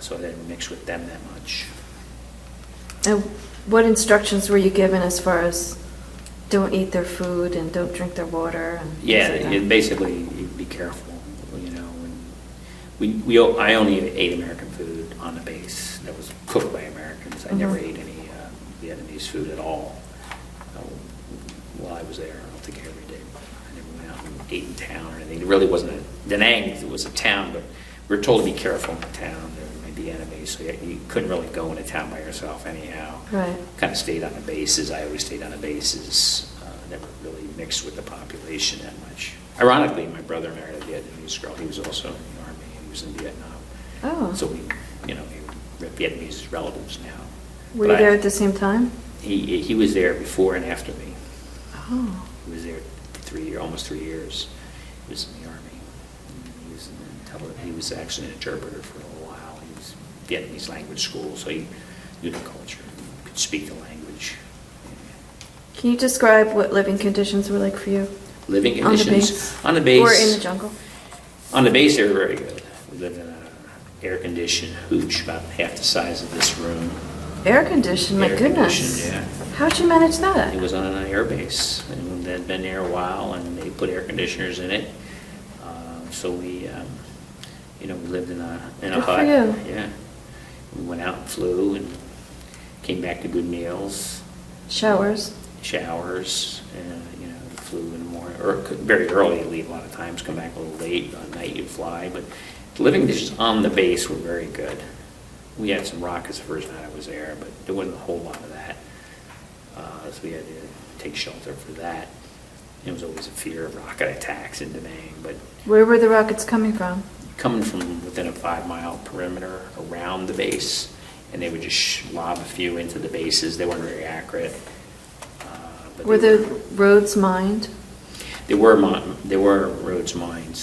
so I didn't mix with them that much. And what instructions were you given as far as don't eat their food and don't drink their water? And things Yeah, like that? basically, you be careful, I only ate American food on the base that was cooked by Americans. I never ate any Vietnamese food at all while I was there. I don't think I ever did. I never went out and ate in town or anything. It really wasn't Da Nang was a town, but we were told to be careful in the town. There might be enemies, so you couldn't really go into town by yourself anyhow. Right. Kind of stayed on the bases. I always stayed on the bases. Never really mixed with the population that much. Ironically, my brother married a Vietnamese girl. He was also in the Army. He was in Vietnam. Oh. So we're Vietnamese relatives now. Were you there at the same time? He was there before and after me. Oh. He was there almost 3 years. He was in the Army. He was actually an interpreter for a while. He was Vietnamese language school, so he knew the culture, could speak the language. Can you describe what living conditions were like for you? Living On the conditions base? on the base. Or in the jungle? On the base, they were very good. We lived in an air-conditioned hooch about half the size of this room. Air conditioned, my goodness. Air-conditioned, yeah. How'd you manage that? It was on an air base, and they'd been there a while, and they put air conditioners in it. So we lived in a Good hut. for you. Yeah. We went out and flew, and came back to good meals, Showers? showers, and flew in the morning, or very early to leave a lot of times, come back a little late. At night you'd fly, but the living conditions on the base were very good. We had some rockets the first night I was there, but there wasn't a whole lot of that. So we had to take shelter for that. It was always a fear of rocket attacks in Da Nang, but Where were the rockets coming from? coming from within a 5-mile perimeter around the base, and they would just lob a few into the bases. They weren't very accurate. But Were they the roads mined? There were roads mined,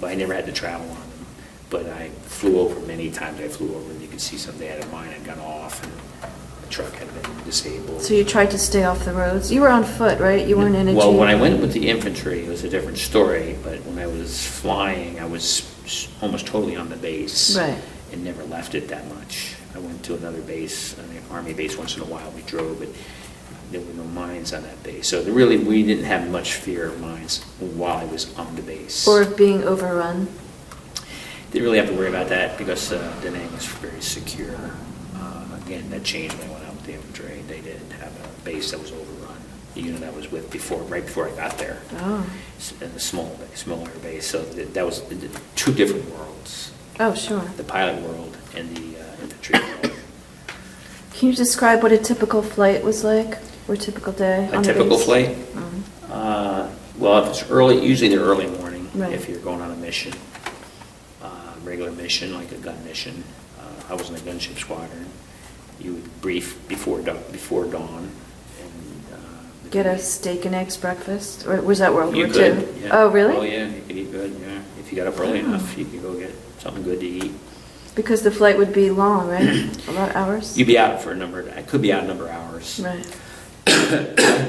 but I never had to travel on them. But I flew over many times. I flew over, and you could see some they had a mine had gone off, and the truck had been disabled. So you tried to stay off the roads? You were on foot, right? You weren't in a Well, jeep? when I went with the infantry, it was a different story. But when I was flying, I was almost totally on the base. Right. And never left it that much. I went to another base, an Army base once in a while. We drove, but there were no mines on that base. So we didn't have much fear of mines while I was on the base. Or of being overrun? Didn't really have to worry about that because Da Nang was very secure. Again, that changed when I went out with the infantry. They did have a base that was overrun. The unit I was with right before I got there. Oh. In a smaller base. So that was two different worlds. Oh, sure. The pilot world and the infantry world. Can you describe what a typical flight was like? Or a typical day A on the typical base? flight? Well, if it's early, usually they're early morning. Right. If you're going on a mission, regular mission, like a gun mission. I was in a gunship squadron. You would brief before dawn. And Get a steak and eggs breakfast? Or was that World You War could, II? yeah. Oh, really? Oh, yeah, you could eat good, yeah. If you got up early Oh. enough, you could go get something good to eat. Because the flight would be long, right? A lot of hours? You'd be out for I could be out a number of hours. Right.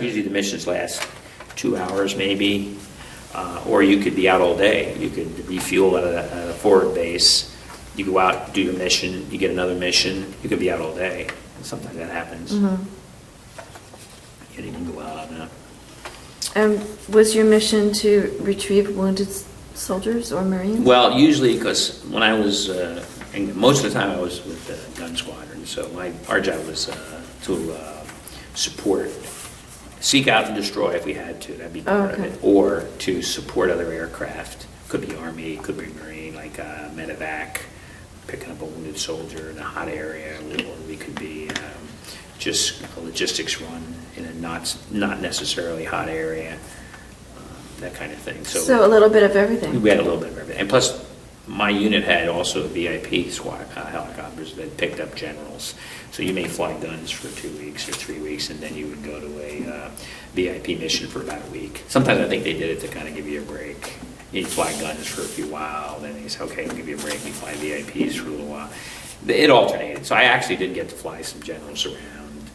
Usually the missions last 2 hours maybe, or you could be out all day. You could refuel at a forward base. You go out, do your mission, you get another mission, you could be out all day. And sometimes that happens. Mhm. You didn't even go out on that. And was your mission to retrieve wounded soldiers or Marines? Well, usually, because when I was, and most of the time I was with the gun squadron, so our job was to support, seek out and destroy if we had to, that'd be part of okay. it, or to support other aircraft. Could be Army, could be Marine, like medevac, picking up a wounded soldier in a hot area, or we could be just a logistics run in a not necessarily hot area, that kind of thing. So a little bit of everything? We had a little bit of everything. And plus, my unit had also VIP squad helicopters that picked up generals. So you may fly guns for 2 weeks or 3 weeks, and then you would go to a VIP mission for about a week. Sometimes I think they did it to kind of give you a break. You'd fly guns for a few while, then they say, okay, we'll give you a break, we fly VIPs for a little while. It alternated. So I actually did get to fly some generals around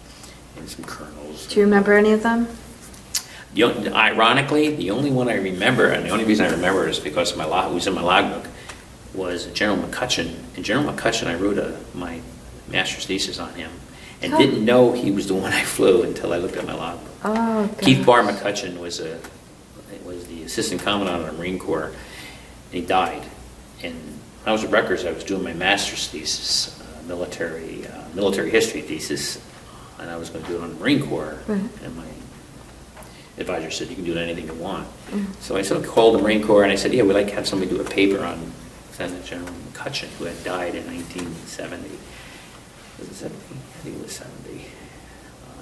and some colonels. Do you remember any of them? Ironically, the only one I remember, and the only reason I remember is because it was in my logbook, was General McCutcheon. And General McCutcheon, I wrote my master's thesis on him, and Oh. didn't know he was the one I flew until I looked at my logbook. Oh, Keith gosh. Barr McCutcheon was the assistant commandant of the Marine Corps, and he died. And when I was at Rutgers, I was doing my master's thesis, military history thesis, and I was going to do it on the Marine Corps. Right. And my advisor said, you can do anything you want. Mm. So I sort of called the Marine Corps, and I said, yeah, we'd like to have somebody do a paper on Lieutenant General McCutcheon, who had died in 1970. Was it 70? I think it was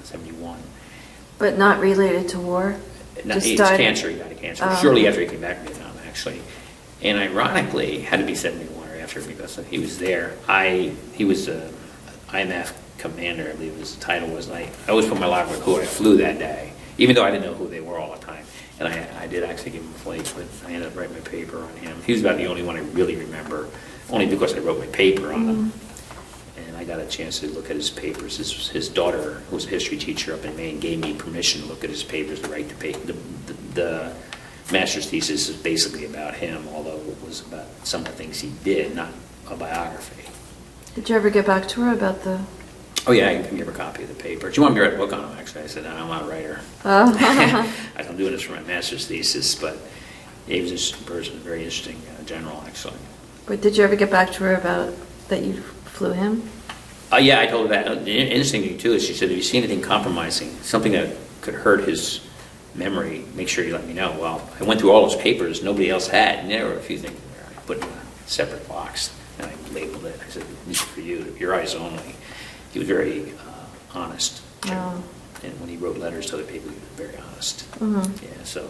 71. But not related to war? No, Just it's died- cancer. He died of cancer. Oh. Shortly after he came back from Vietnam, actually. And ironically, had to be 71 or after because he was there. He was a IMF commander, I believe his title was, and I always put my logbook who I flew that day, even though I didn't know who they were all the time. And I did actually give him a flake, but I ended up writing my paper on him. He was about the only one I really remember, only because I wrote my paper on him. And I got a chance to look at his papers. His daughter, who was a history teacher up in Maine, gave me permission to look at his papers to write the master's thesis is basically about him, although it was about some of the things he did, not a biography. Did you ever get back to her about the... Oh, yeah, I can give her a copy of the paper. She wanted me to write a book on him, actually. I said, no, I'm not a writer. Oh. I'm doing this for my master's thesis, but he was just a person, a very interesting general, actually. But did you ever get back to her about that you flew him? Yeah, I told her that. The interesting thing, too, is she said, if you see anything compromising, something that could hurt his memory, make sure you let me know. Well, I went through all those papers nobody else had, and there were a few things there. I put in a separate box, and I labeled it. I said, this is for you, your eyes only. He was very honest. Wow. And when he wrote letters to other people, he was very honest. Mm-hmm. Yeah, so,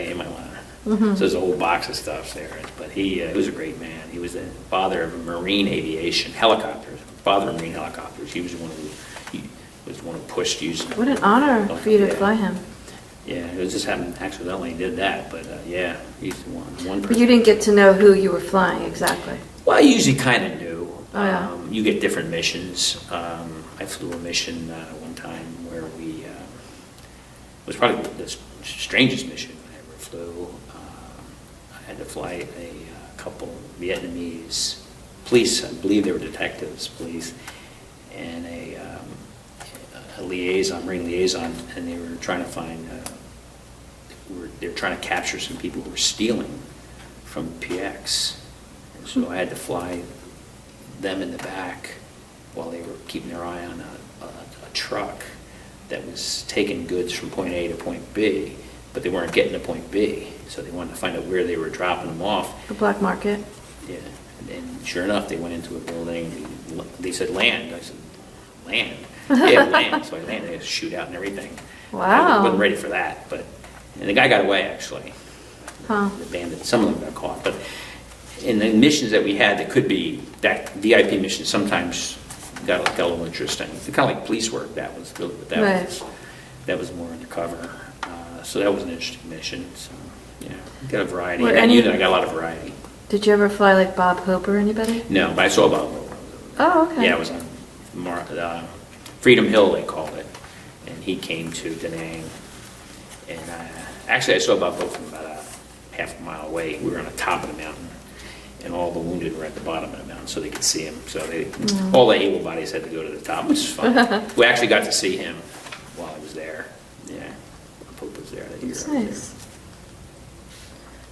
you might want to. Mm-hmm. So there's a whole box of stuff there. But he was a great man. He was the father of marine aviation, helicopters, father of marine helicopters. He was the one who pushed using. What an honor for you to fly him. Yeah, it was just happened accidentally he did that, but yeah, he's the one person. But you didn't get to know who you were flying exactly. Well, I usually kind of knew. Oh, yeah. You get different missions. I flew a mission one time where it was probably the strangest mission I ever flew. I had to fly a couple Vietnamese police, I believe they were detectives, police, and a liaison, marine liaison, and they were trying to find, they were trying to capture some people who were stealing from PX. And so I had to fly them in the back while they were keeping their eye on a truck that was taking goods from point A to point B, but they weren't getting to point B, so they wanted to find out where they were dropping them off. The black market. Yeah, and sure enough, they went into a building. They said land. I said, land? Yeah, land. So I landed. I had to shoot out and everything. Wow. I wasn't ready for that, and the guy got away actually. Huh. The bandit. Some of them got caught, but in the missions that we had, that could be that VIP mission. Sometimes got a little interesting. It's kind of like police work. That was more undercover. So that was an interesting mission. So yeah, got a variety. Were In that any- unit, I got a lot of variety. Did you ever fly like Bob Hope or anybody? No, but I saw Bob Hope. Oh, okay. Yeah, it was on Freedom Hill, they called it, and he came to Da Nang. And actually, I saw Bob Hope from about a half a mile away. We were on the top of the mountain, and all the wounded were at the bottom of the mountain, so they could see him. So all the able bodies had to go to the top, which is fun. We actually got to see him while I was there. Yeah, Bob Hope was there that year. That's I was there. nice.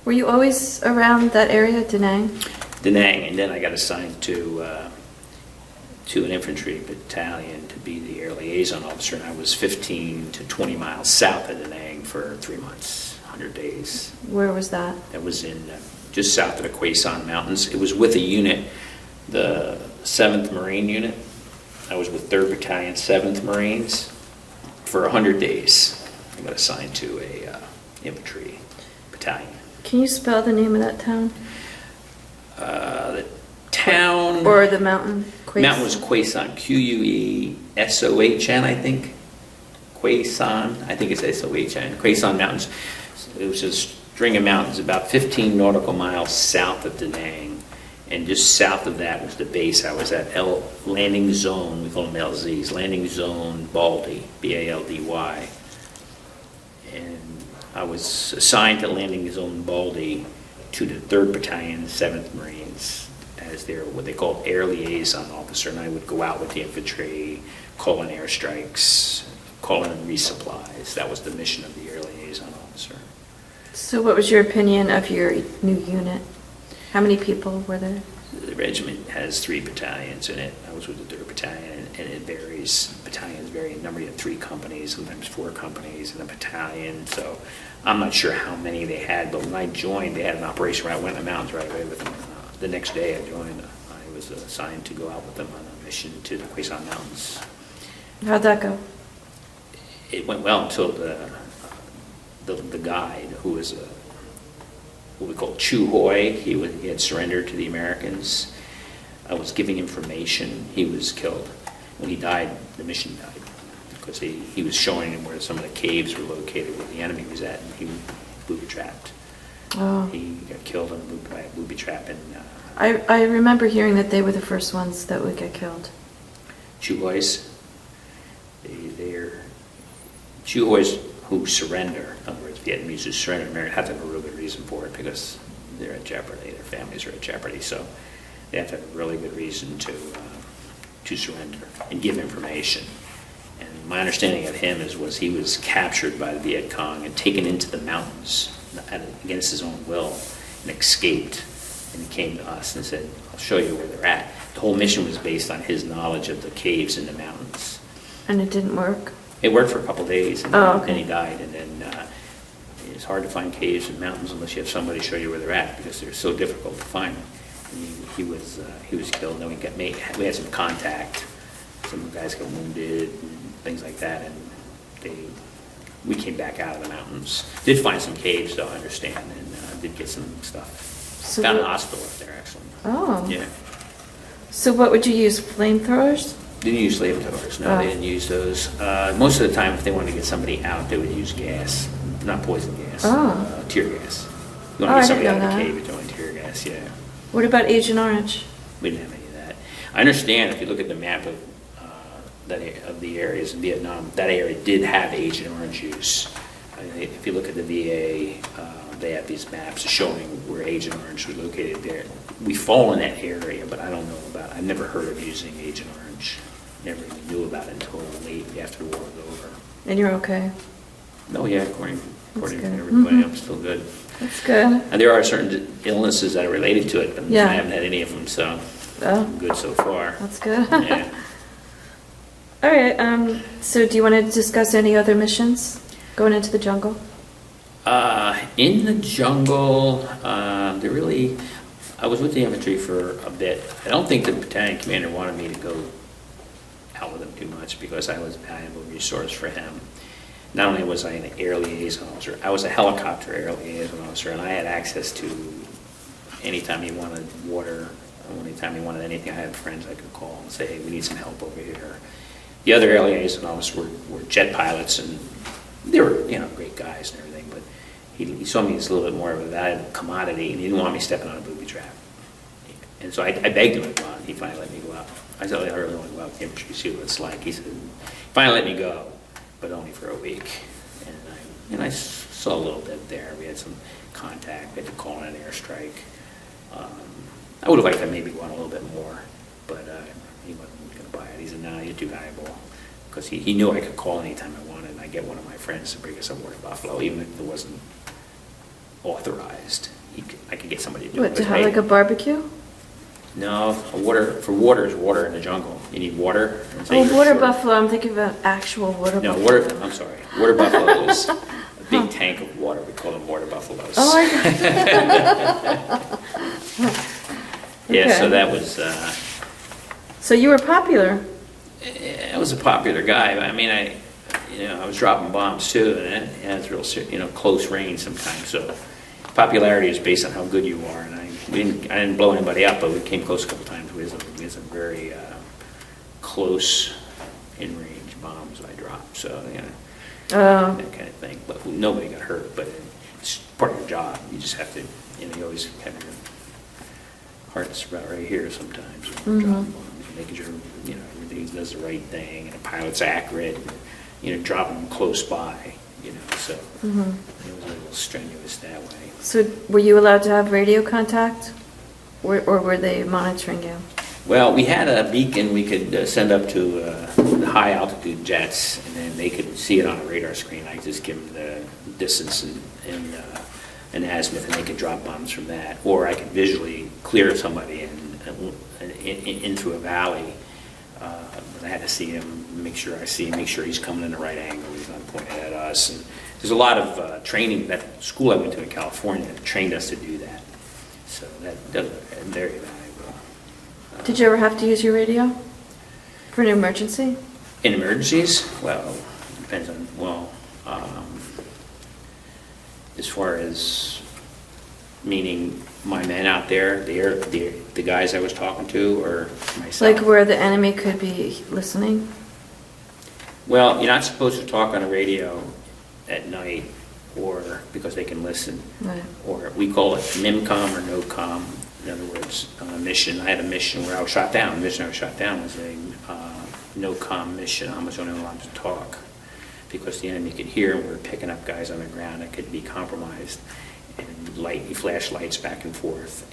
Were you always around that area, Da Nang? Da Nang, and then I got assigned to an infantry battalion to be the air liaison officer, and I was 15 to 20 miles south of Da Nang for 3 months, 100 days. Where was that? That was in just south of the Khe Sanh Mountains. It was with a unit, the 7th Marine Unit. I was with 3rd Battalion, 7th Marines for 100 days. I got assigned to a infantry battalion. Can you spell the name of that town? The town... Or the mountain? Mountain was Khe Sanh, Queson, I think. Khe Sanh, I think it's Son. Khe Sanh Mountains. It was a string of mountains about 15 nautical miles south of Da Nang. And just south of that was the base I was at, Landing Zone, we call them LZs, Landing Zone Baldy, B-A-L-D-Y. And I was assigned to Landing Zone Baldy to the 3rd Battalion, 7th Marines, as their, what they call air liaison officer, and I would go out with the infantry, call in airstrikes, call in resupplies. That was the mission of the air liaison officer. So what was your opinion of your new unit? How many people were there? The regiment has 3 battalions in it. I was with the 3rd Battalion, and it varies. Battalions vary in number. You have 3 companies, sometimes 4 companies in a battalion. So I'm not sure how many they had, but when I joined, they had an operation where I went in the mountains right away with them. The next day I joined, I was assigned to go out with them on a mission to the Khe Sanh Mountains. How'd that go? It went well until the guide, who was what we call Chu Hoi, he had surrendered to the Americans. I was giving information. He was killed. When he died, the mission died, because he was showing him where some of the caves were located, where the enemy was at, and he was booby-trapped. Oh. He got killed by a booby trap in I remember hearing that they were the first ones that would get killed. Chuhois. They're Chuhois who surrender. In other words, Vietnamese who surrender have to have a real good reason for it, because they're at jeopardy. Their families are at jeopardy, so they have to have a really good reason to surrender and give information. And my understanding of him was he was captured by the Viet Cong and taken into the mountains against his own will and escaped. And he came to us and said, I'll show you where they're at. The whole mission was based on his knowledge of the caves in the mountains. And it didn't work? It worked for a couple of days, and Oh, okay. then he died. And then it's hard to find caves and mountains unless you have somebody show you where they're at, because they're so difficult to find. And he was killed. Then we had some contact. Some guys got wounded and things like that, and we came back out of the mountains. Did find some caves, though, I understand, and did get some stuff. So Found an what- hospital up there, actually. Oh. Yeah. So what would you use, flamethrowers? Didn't use flamethrowers. No, Oh. they didn't use those. Most of the time, if they wanted to get somebody out, they would use gas, not poison gas. Oh. Tear gas. You Oh, I want to get somebody didn't out of know the that. cave, you're doing tear gas, yeah. What about Agent Orange? We didn't have any of that. I understand if you look at the map of the areas in Vietnam, that area did have Agent Orange use. If you look at the VA, they have these maps showing where Agent Orange was located there. We fall in that area, but I don't know about, I've never heard of using Agent Orange. Never even knew about it until late after the war was over. And you're okay? No, yeah, according to good. everybody, Mhm. I'm still good. That's good. And there are certain illnesses that are related to it, but Yeah. I haven't had any of them, so Oh, I'm good so far. that's good. Yeah. All right, so do you want to discuss any other missions going into the jungle? In the jungle, I was with the infantry for a bit. I don't think the battalion commander wanted me to go out with him too much, because I was a valuable resource for him. Not only was I an air liaison officer, I was a helicopter air liaison officer, and I had access to anytime he wanted water, anytime he wanted anything. I had friends I could call and say, hey, we need some help over here. The other air liaison officers were jet pilots, and they were, great guys and everything, but he saw me as a little bit more of a valuable commodity, and he didn't want me stepping on a booby trap. And so I begged him to go out, and he finally let me go out. I said, I really want to go out with the infantry, see what it's like. He said, finally let me go, but only for a week. And I saw a little bit there. We had some contact. We had to call in an airstrike. I would have liked to maybe go on a little bit more, but he wasn't going to buy it. He said, no, you're too valuable. Because he knew I could call anytime I wanted, and I get one of my friends to bring us up water buffalo, even if it wasn't authorized. I could get somebody to do it. What, to But, have hey, like a barbecue? No, for water is water in the jungle. You need water. and so Oh, you're water short. buffalo, I'm thinking of an actual water No, buffalo. I'm sorry. Water buffalo is a big tank of water. We call them water buffaloes. Oh, my God. Yeah, so Okay. that was, So you were popular. I was a popular guy. I mean, I was dropping bombs too, and it has real, close range sometimes. So popularity is based on how good you are, and I didn't blow anybody up, but we came close a couple times. We had some very close in-range bombs I dropped, so, Oh, that kind of thing. But nobody got hurt, but it's part of your job. You just have to, you always have your heart's about right here sometimes when you're dropping bombs, making sure, everything does the right thing, and the pilot's accurate, and, dropping them close by, so it was a little strenuous that way. so were you allowed to have radio contact? Or were they monitoring you? Well, we had a beacon we could send up to the high altitude jets, and then they could see it on a radar screen. I just give them the distance and azimuth, and they could drop bombs from that. Or I could visually clear somebody in through a valley. But I had to see him, make sure he's coming in the right angle, he's not pointing at us. And there's a lot of training. That school I went to in California trained us to do that. So that's very valuable. Did you ever have to use your radio for an emergency? In emergencies, well, depends on, as far as meaning my men out there, the guys I was talking to, or myself? Like where the enemy could be listening? Well, you're not supposed to talk on the radio at night, or because they can listen. Right. Or we call it MIMCOM or NOCOM. In other words, on a mission, I had a mission where I was shot down. The mission I was shot down was a NOCOM mission. I was only allowed to talk because the enemy could hear, and we were picking up guys on the ground that could be compromised. And you flash lights back and forth.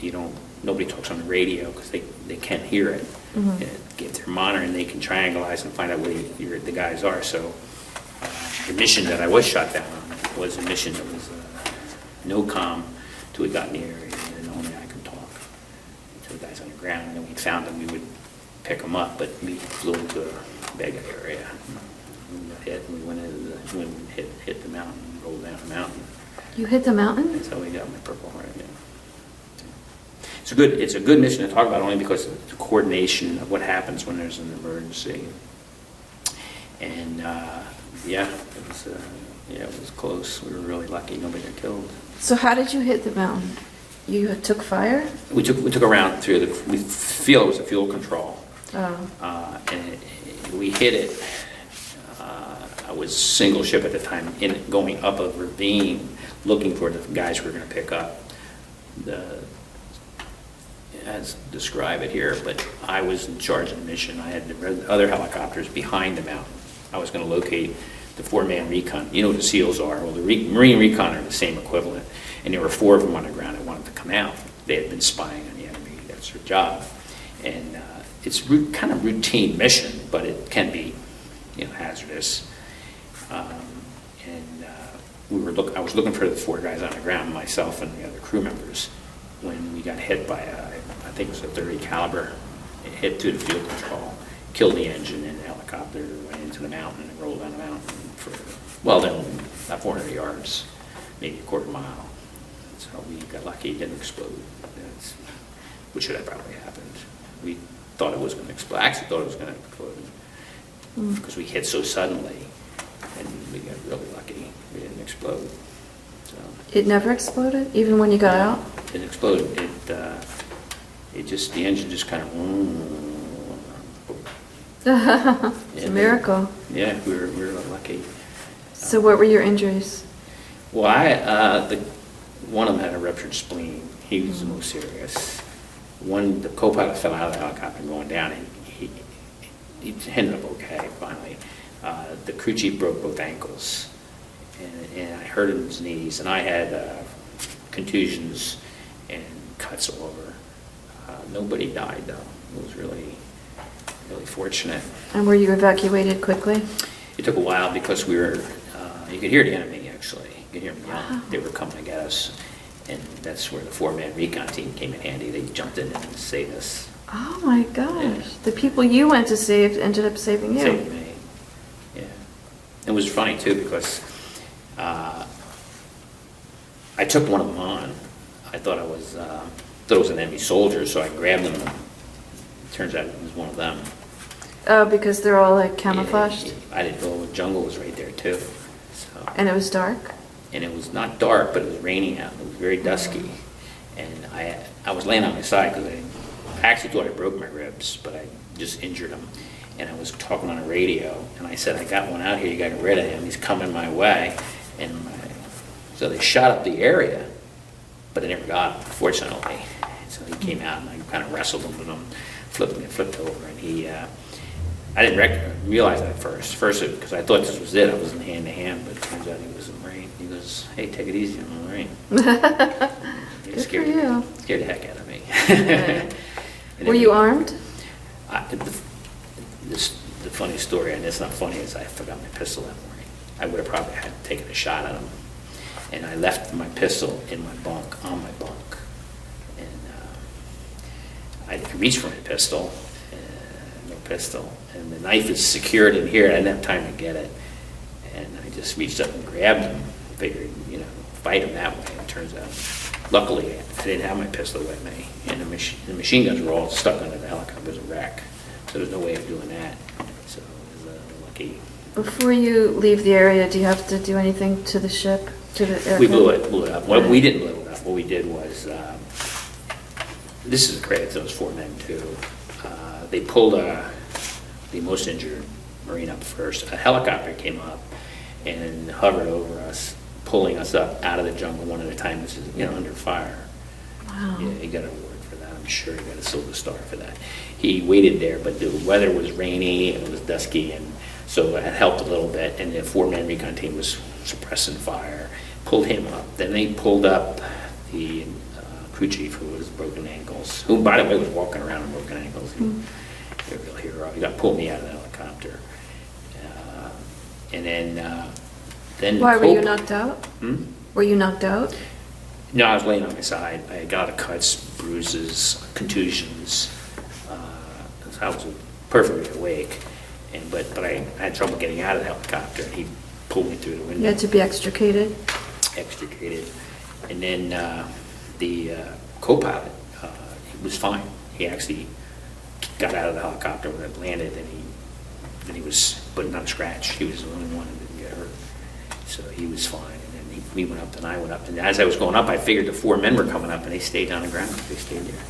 Nobody talks on the radio because they can't hear it. Mhm. If they're monitoring, they can triangulate and find out where the guys are. So the mission that I was shot down on was a mission that was NOCOM till we got in the area, and only I could talk to the guys on the ground. And then we found them, we would pick them up, but we flew into a Vega area. We got hit, and we went into hit the mountain, rolled down the mountain. You hit the mountain? That's how we got my Purple Heart. Yeah. It's a good mission to talk about only because of the coordination of what happens when there's an emergency. And it was close. We were really lucky. Nobody got killed. So how did you hit the mountain? You took fire? We took a round through we feel it was a fuel control. Oh. We hit it. I was single ship at the time, going up a ravine, looking for the guys we were going to pick up. As describe it here, but I was in charge of the mission. I had the other helicopters behind the mountain. I was going to locate the 4-man recon. You know what the SEALs are? Well, the Marine recon are the same equivalent, and there were 4 of them on the ground that wanted to come out. They had been spying on the enemy. That's their job, and it's kind of routine mission, but it can be, hazardous. I was looking for the 4 guys on the ground, myself and the other crew members, when we got hit by I think it was a .30 caliber. It hit through the fuel control, killed the engine, and the helicopter went into the mountain and rolled down the mountain for, not 400 yards, maybe a quarter mile. So we got lucky it didn't explode. Which should have probably happened. We thought it was going to explode. I actually thought it was going to explode because we hit so suddenly, and we got really lucky. We didn't explode. So It never exploded, even when you got out? it didn't explode. The engine just kind of. It's a miracle. Yeah, we were lucky. So what were your injuries? Well, one of them had a ruptured spleen. He was the most serious. The co-pilot fell out of the helicopter going down. He ended up okay, finally. The crew chief broke both ankles, and I hurt his knees, and I had contusions and cuts all over. Nobody died, though. It was really, really fortunate. And were you evacuated quickly? It took a while because we were, you could hear the enemy, actually. You could hear them yelling. Wow. They were coming to get us. And that's where the 4-man recon team came in handy. They jumped in and saved us. Oh my gosh. Yeah. The people you went to save ended up saving you. Saved me. Yeah. It was funny, too, because I took one of them on. I thought it was an enemy soldier, so I grabbed them. It turns out it was one of them. Oh, because they're all like camouflaged? Yeah, I didn't know the jungle was right there, too. So. And it was dark? And it was not dark, but it was raining out. It was very dusky. And I was laying on my side because I actually thought I broke my ribs, but I just injured them. And I was talking on a radio, and I said, I got one out here, you got to get rid of him. He's coming my way. So they shot up the area, but they never got him, fortunately. So he came out, and I kind of wrestled him with him, flipped over. And I didn't realize that at first. Because I thought this was it. I was in hand-to-hand, but it turns out he was in the Marine. He goes, hey, take it easy, I'm in the Marine. Good for you. Scared the heck out of me. Right. And Were then you armed? The funny story, and it's not funny, is I forgot my pistol that morning. I would have probably had taken a shot at him. And I left my pistol in my bunk, on my bunk. And I reached for my pistol, no pistol. And the knife is secured in here. I didn't have time to get it. And I just reached up and grabbed him. Figured, fight him that way. It turns out, luckily, I didn't have my pistol with me. And the machine guns were all stuck under the helicopter. It was a wreck. So there's no way of doing that. So it was lucky. Before you leave the area, do you have to do anything to the ship, to the aircraft? We blew it up. Well, we didn't blow it up. what we did was, this is a credit to those 4 men too. They pulled the most injured Marine up first. A helicopter came up and hovered over us, pulling us up out of the jungle one at a time. This is, under fire. Wow. Yeah, he got an award for that. I'm sure he got a Silver Star for that. He waited there, but the weather was rainy and it was dusky, and so it helped a little bit. And the 4-man recon team was suppressing fire, pulled him up. Then they pulled up the crew chief, who was broken ankles, who, by the way, was walking around with broken ankles. He was a real hero. He got pulled me out of the helicopter. And then Why, were you knocked out? Hmm? Were you knocked out? No, I was laying on my side. I got a lot of cuts, bruises, contusions. So I was perfectly awake, but I had trouble getting out of the helicopter, and he pulled me through the window. You had to be extricated? Extricated. And then the co-pilot, he was fine. He actually got out of the helicopter when it landed, and he was, but not a scratch. He was the only one who didn't get hurt. So he was fine. And then we went up, and I went up. And as I was going up, I figured the 4 men were coming up, and they stayed on the ground. They stayed there.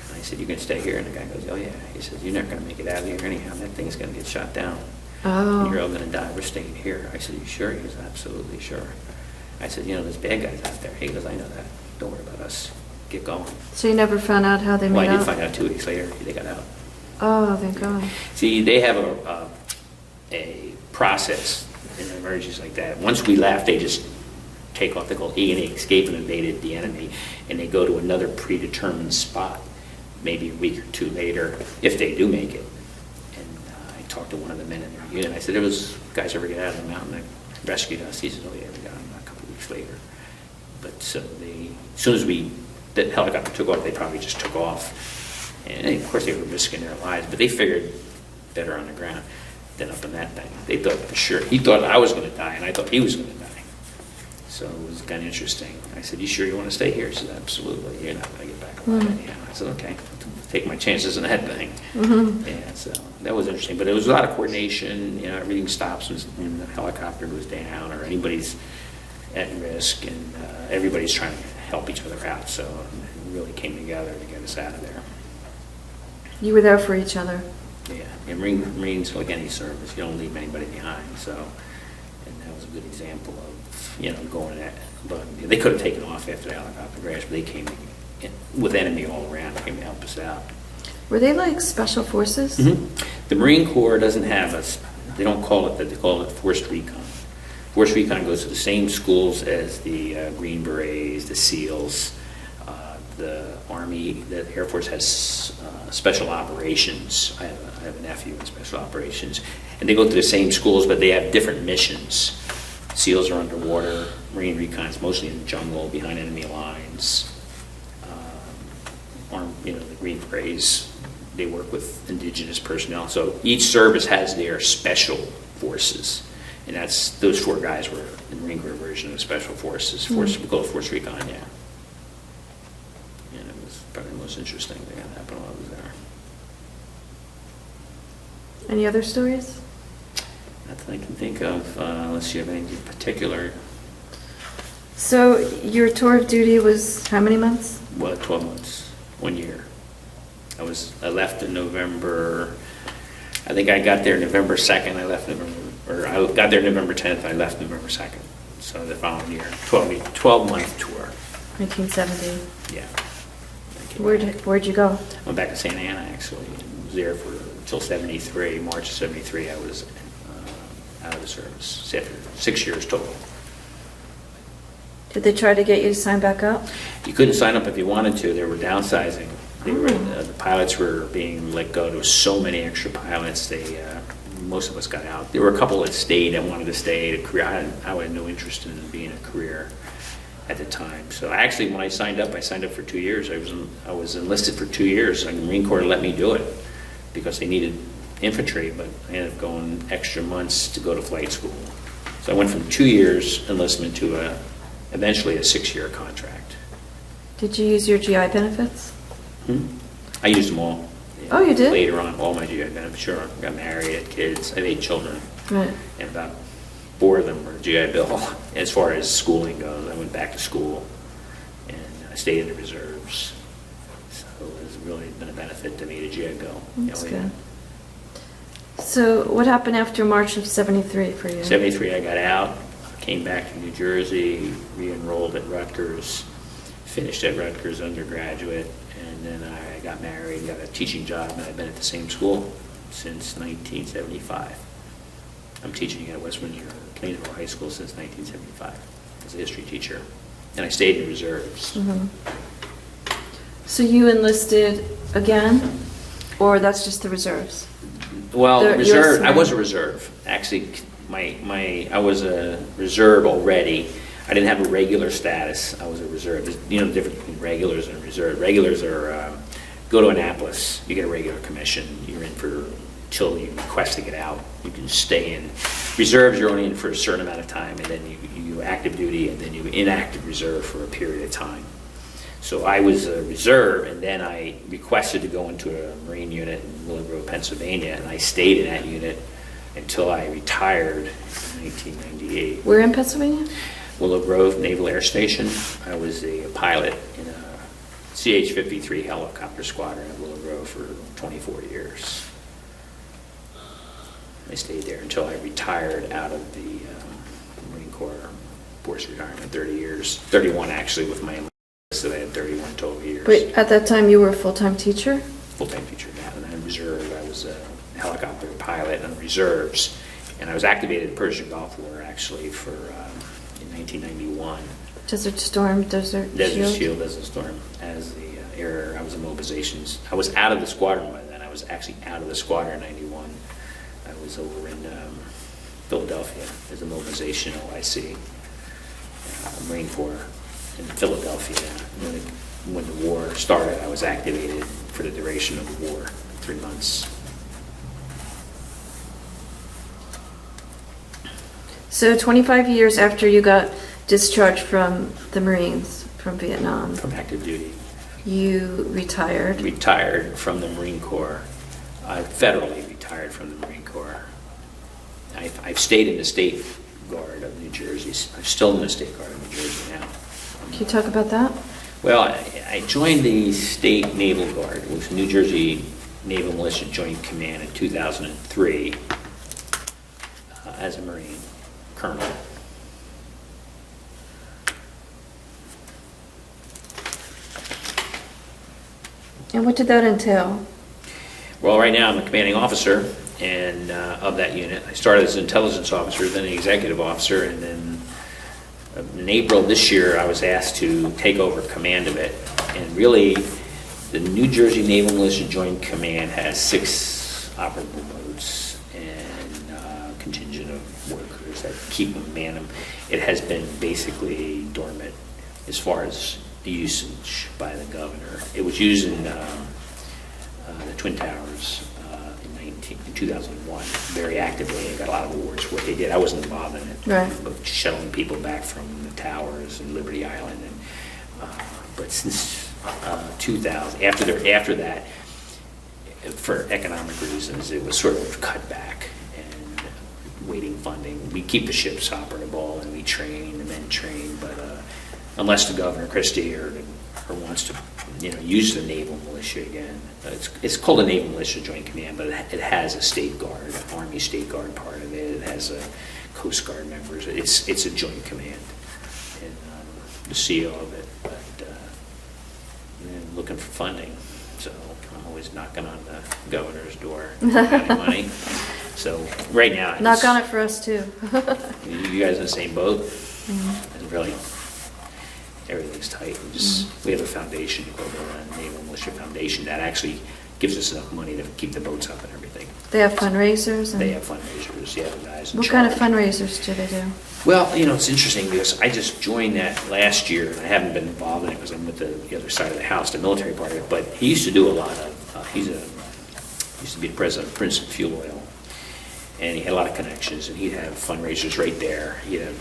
And I said, "You can stay here." And the guy goes, "Oh, yeah." He says, "You're not going to make it out of here anyhow. That thing's going to get shot down. Oh. And you're all going to die. We're staying here." I said, "You sure?" He goes, "Absolutely sure." I said, "There's bad guys out there." He goes, "I know that. Don't worry about us. Get going." So you never found out how they Well, made I out? did find out 2 weeks later. They got out. Oh, thank God. See, they have a process in emergencies like that. Once we left, they just take off. They call E&E, escape and evaded the enemy, and they go to another predetermined spot, maybe a week or 2 later, if they do make it. And I talked to one of the men in their unit. I said, "There was guys ever get out of the mountain that rescued us?" He said, "Oh, yeah, we got them a couple of weeks later." But so as soon as the helicopter took off, they probably just took off. And of course, they were risking their lives, but they figured better on the ground than up in that thing. They thought for sure. He thought I was going to die, and I thought he was going to die. So it was kind of interesting. I said, "You sure you want to stay here?" He said, "Absolutely. You're not going to get back alive anyhow." I said, "Okay, take my chances in that thing." Yeah, so that was interesting. But it was a lot of coordination. Everything stops when the helicopter goes down or anybody's at risk, and everybody's trying to help each other out. So it really came together to get us out of there. You were there for each other. Yeah, and Marines, like any service, you don't leave anybody behind. So, and that was a good example of going at. But they could have taken off after the helicopter crashed, but they came with enemy all around, came to help us out. Were they like special forces? The Marine Corps doesn't have they don't call it that. They call it Forced Recon. Forced Recon goes to the same schools as the Green Berets, the SEALs. The Army, the Air Force has special operations. I have a nephew in special operations, and they go to the same schools, but they have different missions. SEALs are underwater. Marine Recon's mostly in the jungle, behind enemy lines. The Green Berets, they work with indigenous personnel. So each service has their special forces, and those 4 guys were in the Marine Corps version of the special forces. We call it Force Recon, yeah. And it was probably the most interesting thing that happened while I was there. Any other stories? Nothing I can think of, unless you have anything in particular. So your tour of duty was how many months? Well, 12 months, 1 year. I left in November. I think I got there November 2nd. I got there November 10th. I left November 2nd. So the following year, 12-month tour. 1970. Yeah. Where'd you go? I went back to Santa Ana, actually. I was there until 73. March of 73, I was out of the service. After 6 years total. Did they try to get you to sign back up? You couldn't sign up if you wanted to. They were downsizing. The pilots were being let go. There were so many extra pilots. Most of us got out. There were a couple that stayed and wanted to stay. I had no interest in being a career at the time. So actually, when I signed up for 2 years. I was enlisted for 2 years, and the Marine Corps let me do it because they needed infantry, but I ended up going extra months to go to flight school. So I went from 2 years enlistment to eventually a 6-year contract. Did you use your GI benefits? I used them all. Oh, you did? Later on, all my GI benefits. Sure, I got married, had kids, I had 8 children. Right. And about 4 of them were GI Bill. As far as schooling goes, I went back to school and I stayed in the reserves. So it's really been a benefit to me to JAGO. That's good. So what happened after March of 73 for you? 73, I got out, came back to New Jersey, re-enrolled at Rutgers, finished at Rutgers undergraduate, and then I got married and got a teaching job, and I've been at the same school since 1975. I'm teaching at West Windsor Plainville High School since 1975 as a history teacher, and I stayed in reserves. Mhm. So you enlisted again, or that's just the reserves? Well, The reserve. US I was a reserve. Actually, I was a reserve already. I didn't have a regular status. I was a reserve. You know the difference between regulars and reserve. Regulars are go to Annapolis, you get a regular commission. You're in for till you request to get out. You can stay in. Reserves, you're only in for a certain amount of time, and then you active duty, and then you inactive reserve for a period of time. So I was a reserve, and then I requested to go into a Marine unit in Willow Grove, Pennsylvania, and I stayed in that unit until I retired in 1998. Where in Pennsylvania? Willow Grove Naval Air Station. I was a pilot in a CH-53 helicopter squadron at Willow Grove for 24 years. I stayed there until I retired out of the Marine Corps, forced retirement, 30 years, 31 actually with my so I had 31 total years. But at that time you were a full-time teacher? Full-time teacher now, and I'm reserve. I was a helicopter pilot on reserves, and I was activated in the Persian Gulf War actually for in 1991. Desert Storm, Desert Shield? Desert Storm. As the air, I was in mobilizations. I was out of the squadron by then. I was actually out of the squadron in 91. I was over in Philadelphia as a mobilization OIC, Marine Corps. In Philadelphia, when the war started, I was activated for the duration of the war, 3 months. So 25 years after you got discharged from the Marines, from Vietnam, From active duty. you retired. Retired from the Marine Corps. I federally retired from the Marine Corps. I've stayed in the State Guard of New Jersey. I'm still in the State Guard of New Jersey now. Can you talk about that? Well, I joined the State Naval Guard, which was New Jersey Naval Militia Joint Command in 2003 as a Marine colonel. And what did that entail? Well, right now I'm a commanding officer and of that unit. I started as an intelligence officer, then an executive officer, and then in April this year, I was asked to take over command of it. And really, the New Jersey Naval Militia Joint Command has 6 operable boats and a contingent of workers that keep them, man them. It has been basically dormant as far as the usage by the governor. It was used in the Twin Towers in 2001 very actively. I got a lot of awards for what they did. I wasn't involved in it, Right. but shuttling people back from the towers and Liberty Island. And but since 2000, after that, for economic reasons, it was sort of cut back and waiting funding. We keep the ships operable and we train, the men train, but unless the Governor Christie or wants to, use the naval militia again. It's called a Naval Militia Joint Command, but it has a State Guard, Army State Guard part of it. It has a Coast Guard members. It's a joint command, and the CEO of it. But looking for funding, so I'm always knocking on the governor's door for money. So right now, Knock on it for us too. you guys in the same boat? Mm-hmm. And really, everything's tight. We have a foundation called the Naval Militia Foundation that actually gives us enough money to keep the boats up and everything. They have fundraisers? And They have fundraisers, yeah, the guys in what kind of charge. fundraisers do they do? Well, it's interesting because I just joined that last year, and I haven't been involved in it because I'm with the other side of the house, the military part of it, but he used to do a lot of, he used to be the president of Princeton Fuel Oil, and he had a lot of connections, and he'd have fundraisers right there. He'd have,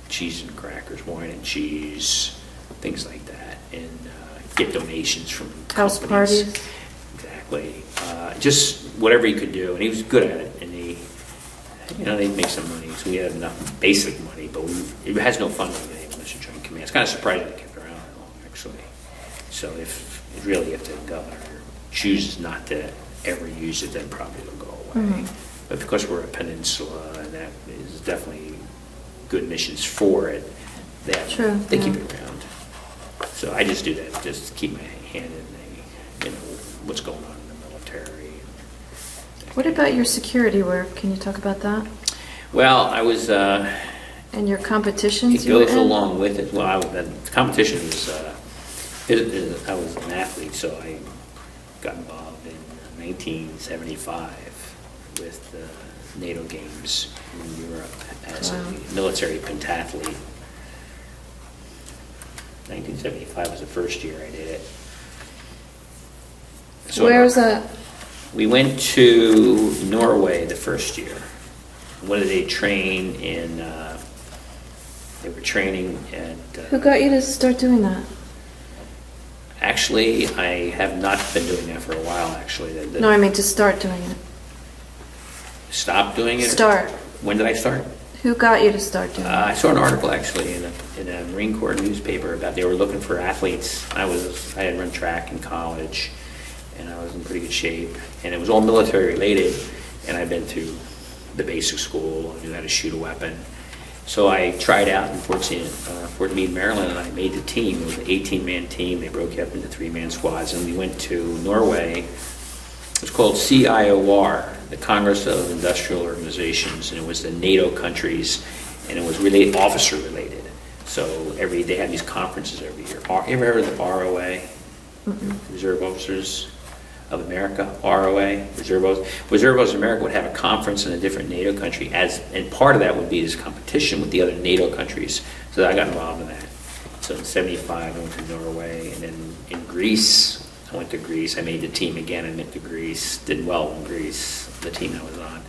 cheese and crackers, wine and cheese, things like that, and get donations from House companies. parties? Exactly. Just whatever he could do, and he was good at it, and they'd make some money, so we had enough basic money, but it has no funding in the Naval Militia Joint Command. It's kind of surprising they kept our actually. So if the governor chooses not to ever use it, then probably it'll go away. But because we're a peninsula, and that is definitely good missions for it, True, they keep yeah. it around. So I just do that, just keep my hand in what's going on in the military. What about your security work? Can you talk about that? Well, I was, And your competitions it you were goes in? along with it. Well, the competition was, I was an athlete, so I got involved in 1975 with the NATO Games in Europe as Wow. a military pentathlete. 1975 was the first year I did it. So Where's that? We went to Norway the first year. What did they train in? They were training at. Who got you to start doing that? Actually, I have not been doing that for a while. Actually, No, I mean to start doing it. Stopped doing it. Start. When did I start? Who got you to start doing I it? saw an article actually in a Marine Corps newspaper about they were looking for athletes. I had run track in college, and I was in pretty good shape, and it was all military related. And I'd been to the basic school. I knew how to shoot a weapon. So I tried out in Fort Meade, Maryland, and I made the team. It was an 18-man team. They broke you up into 3-man squads, and we went to Norway. It was called CIOR, the Congress of Industrial Organizations, and it was the NATO countries, and it was really officer related. So they had these conferences every year. You ever heard of the ROA? Reserve Officers of America, ROA, Reserve Officers of America would have a conference in a different NATO country, and part of that would be this competition with the other NATO countries. So I got involved in that. So in '75, I went to Norway, and then in Greece, I went to Greece. I made the team again. I went to Greece, did well in Greece, the team I was on.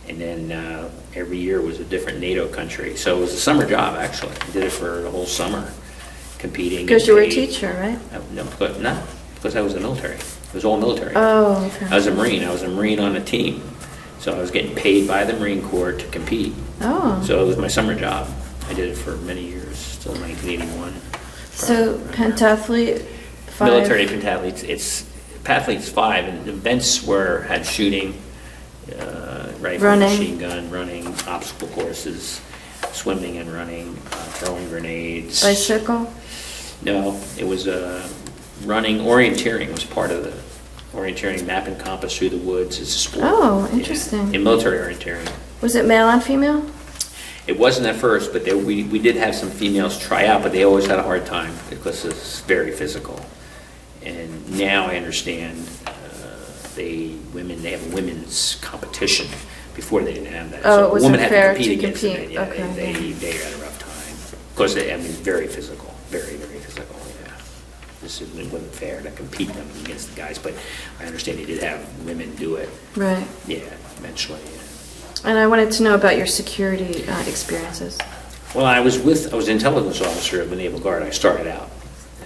And then every year was a different NATO country. So it was a summer job, actually. I did it for the whole summer, competing. Because you were a getting paid. teacher, right? No, because I was in the military. It was all military. Oh, okay. I was a Marine. I was a Marine on a team. So I was getting paid by the Marine Corps to compete. Oh. So it was my summer job. I did it for many years, till 1981. So pentathlete, 5. Military pentathletes, it's pentathlete 5, and events had shooting, rifle, Running. machine gun, running, obstacle courses, swimming and running, throwing grenades. Bicycle? No, it was running. Orienteering was part of the orienteering, map and compass through the woods. It's a sport. Oh, Yeah. interesting. In military orienteering. Was it male and female? It wasn't at first, but we did have some females try out, but they always had a hard time because it's very physical. And now I understand they have a women's competition. Before they didn't have that. Oh, So it a wasn't woman had fair to compete to against the compete. men. Yeah, Okay, they had a rough time. Because very physical, very, very physical, yeah. It wasn't fair to compete them against the guys, but I understand they did have women do it. Right. Yeah, eventually, yeah. And I wanted to know about your security experiences. Well, I was an intelligence officer of the Naval Guard. I started out.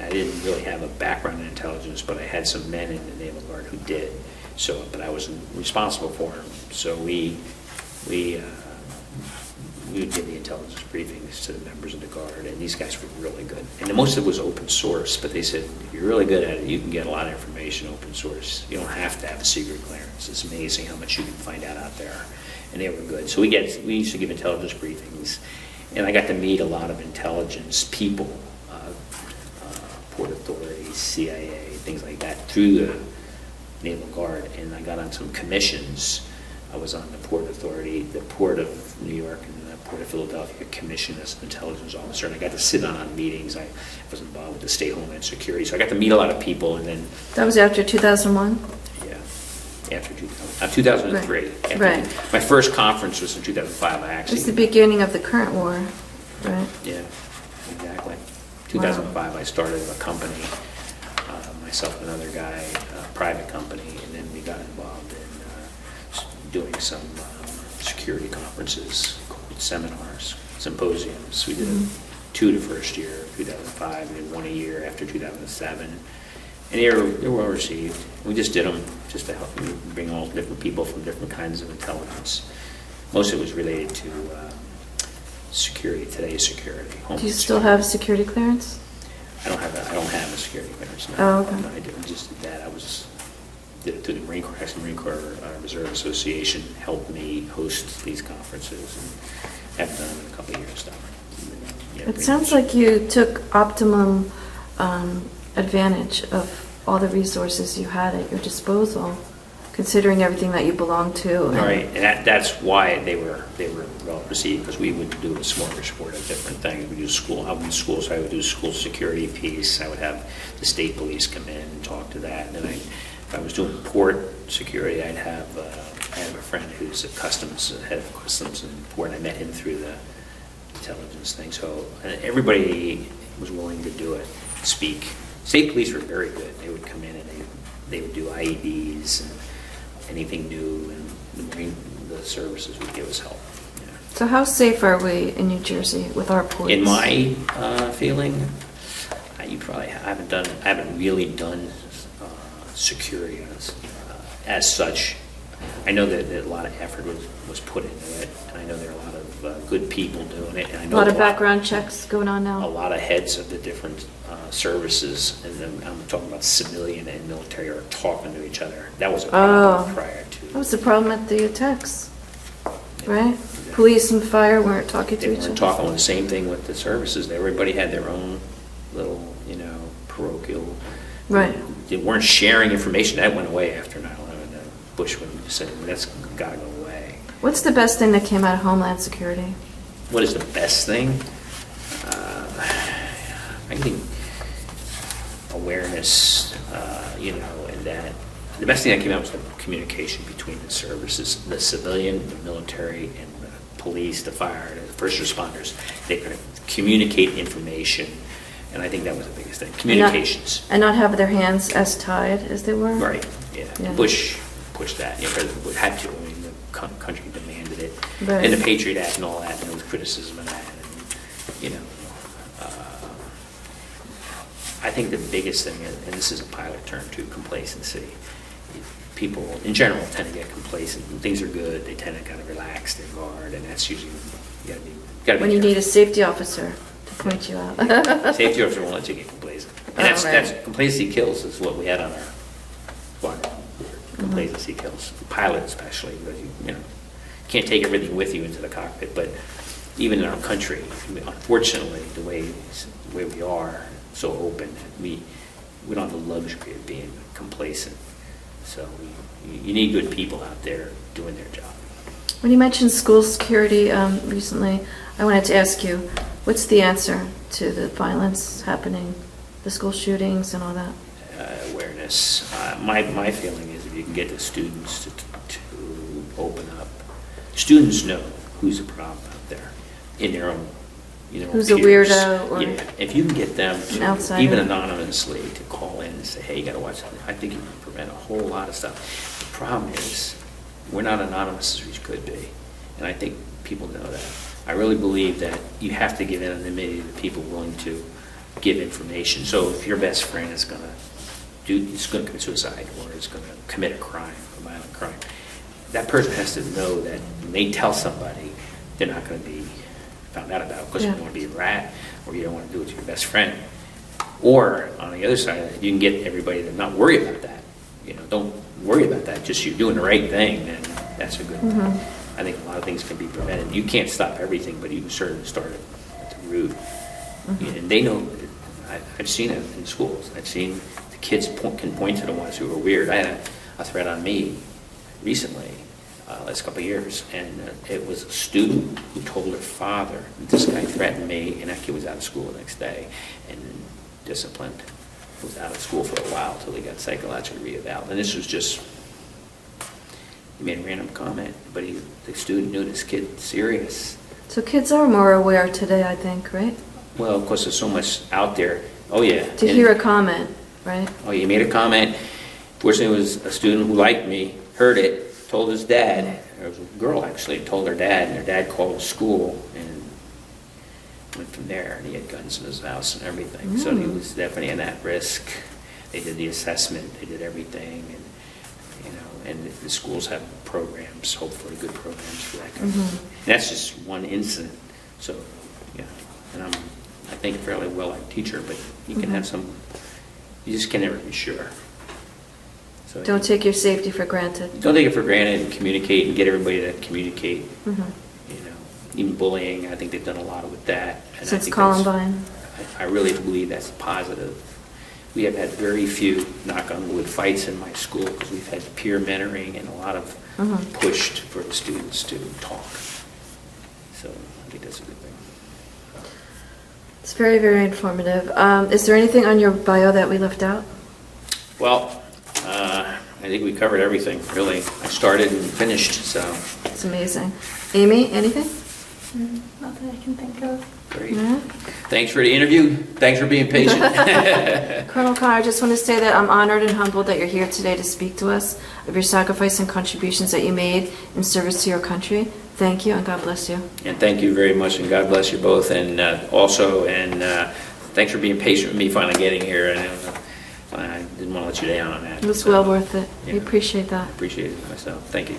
I didn't really have a background in intelligence, but I had some men in the Naval Guard who did. So, but I wasn't responsible for them. So we would give the intelligence briefings to the members of the Guard, and these guys were really good. And most of it was open source, but they said, if you're really good at it, you can get a lot of information open source. You don't have to have a secret clearance. It's amazing how much you can find out there. And they were good. So we used to give intelligence briefings, and I got to meet a lot of intelligence people, Port Authority, CIA, things like that, through the Naval Guard, and I got on some commissions. I was on the Port Authority, the Port of New York, and the Port of Philadelphia commission as an intelligence officer, and I got to sit on meetings. I was involved with the State Homeland Security, so I got to meet a lot of people, and then, That was after 2001? yeah, after 2003. Right. After- Right. My first conference was in 2005, I It actually. was the beginning of the current war, right? Yeah, exactly. 2005, I started a company, myself and another guy, a private company, and then we got involved in doing some security conferences, seminars, symposiums. We did 2 the first year, 2005, and then 1 a year after 2007. And they were well received. We just did them just to help bring all different people from different kinds of intelligence. Most of it was related to security, today's security. Do you still have security clearance? I don't have a security clearance, no. Oh, okay. No, I just did that. Did it through the Marine Corps. Actually, Marine Corps Reserve Association helped me host these conferences, and have done them in a couple of years now. Yeah, It pretty sounds much. like you took optimum advantage of all the resources you had at your disposal, considering everything that you belong to. All right, and that's why they were well received, because we would do a smorgasbord of different things. We do school, I would do school, so I would do school security piece. I would have the state police come in and talk to that. And then if I was doing port security, I have a friend who's a head of customs in port. I met him through the intelligence thing. So everybody was willing to do it, speak. State police were very good. They would come in and they would do IEDs and anything new, and the services would give us help. Yeah. So how safe are we in New Jersey with our ports? In my feeling, you probably I haven't really done security as such. I know that a lot of effort was put into it, and I know there are a lot of good people doing it. And I know A lot of background checks going on now? A lot of heads of the different services, and then I'm talking about civilian and military, are talking to each other. That was a problem prior to. That was the problem at the attacks, right? Police and fire weren't talking They to each weren't other. talking on the same thing with the services. Everybody had their own little, parochial. Right. They weren't sharing information. That went away after 9/11. Bush would say, that's got to go away. What's the best thing that came out of Homeland Security? What is the best thing? I think awareness, and that the best thing that came out was the communication between the services, the civilian, the military, and the police, the fire, the first responders. They could communicate information, and I think that was the biggest thing. Communications. And not have their hands as tied as they were? Right, yeah. Yeah. Bush pushed that, President Bush had to. I mean, the country demanded it. Right. And the Patriot Act and all that, and there was criticism of that. And, I think the biggest thing, and this is a pilot term too, complacency. People, in general, tend to get complacent. When things are good, they tend to kind of relax their guard, and that's usually, you gotta be When you need a careful. safety officer to point you out. Safety officer won't let you get complacent. And Oh, that's right. complacency kills is what we had on our squadron. Complacency kills, pilot especially, because you can't take everything with you into the cockpit. But even in our country, unfortunately, the way we are so open, we don't have the luxury of being complacent. So you need good people out there doing their job. When you mentioned school security recently, I wanted to ask you, what's the answer to the violence happening, the school shootings and all that? Awareness. My feeling is if you can get the students to open up, students know who's a problem out there in their own, Who's a peers. weirdo or Yeah, if you can get them an to, outsider. even anonymously, to call in and say, hey, you got to watch something, I think you can prevent a whole lot of stuff. The problem is, we're not anonymous as we could be, and I think people know that. I really believe that you have to give anonymity to people willing to give information. So if your best friend is going to commit suicide, or is going to commit a crime, a violent crime, that person has to know that when they tell somebody, they're not going to be found out about because you don't want to be a rat, or you don't want to do it to your best friend. Or on the other side of it, you can get everybody to not worry about that. Don't worry about that. Just you're doing the right thing, and that's a good. I think a lot of things can be prevented. You can't stop everything, but you can certainly start at the root. And they know. I've seen it in schools. I've seen the kids can point to the ones who are weird. I had a threat on me recently, last couple of years, and it was a student who told her father, this guy threatened me, and that kid was out of school the next day and disciplined. Was out of school for a while until he got psychologically reevaluated. And this was just, he made a random comment, but the student knew this kid's serious. So kids are more aware today, I think, right? Well, of course, there's so much out there. Oh, yeah. To hear a comment, right? Oh, you made a comment. Fortunately, it was a student who liked me, heard it, told his dad. There was a girl, actually, told her dad, and her dad called the school and went from there. And he had guns in his house and everything. So he was definitely in that risk. They did the assessment. They did everything. And the schools have programs, hopefully good programs for that kind of thing. And that's just one incident. So, yeah. And I think, a fairly well-liked teacher, but you can have some, you just can never be sure. So Don't take your safety for granted. Don't take it for granted, and communicate and get everybody to communicate. Mhm. You know, even bullying, I think they've done a lot with that. And I Since think that's- Columbine. I really believe that's positive. We have had very few, knock on wood, fights in my school because we've had peer mentoring and a lot of Mhm. pushed for the students to talk. So I think that's a good thing. It's very, very informative. Is there anything on your bio that we left out? Well, I think we covered everything, really. I started and finished, so It's amazing. Amy, anything? Not that I can think of. great. No? Thanks for the interview. Thanks for being patient. Colonel Connor, I just want to say that I'm honored and humbled that you're here today to speak to us of your sacrifice and contributions that you made in service to your country. Thank you, and God bless you. And thank you very much, and God bless you both. And thanks for being patient with me finally getting here. And I didn't want to let you down on that. It was So, well worth it. We yeah. appreciate that. Appreciate it myself. Thank you.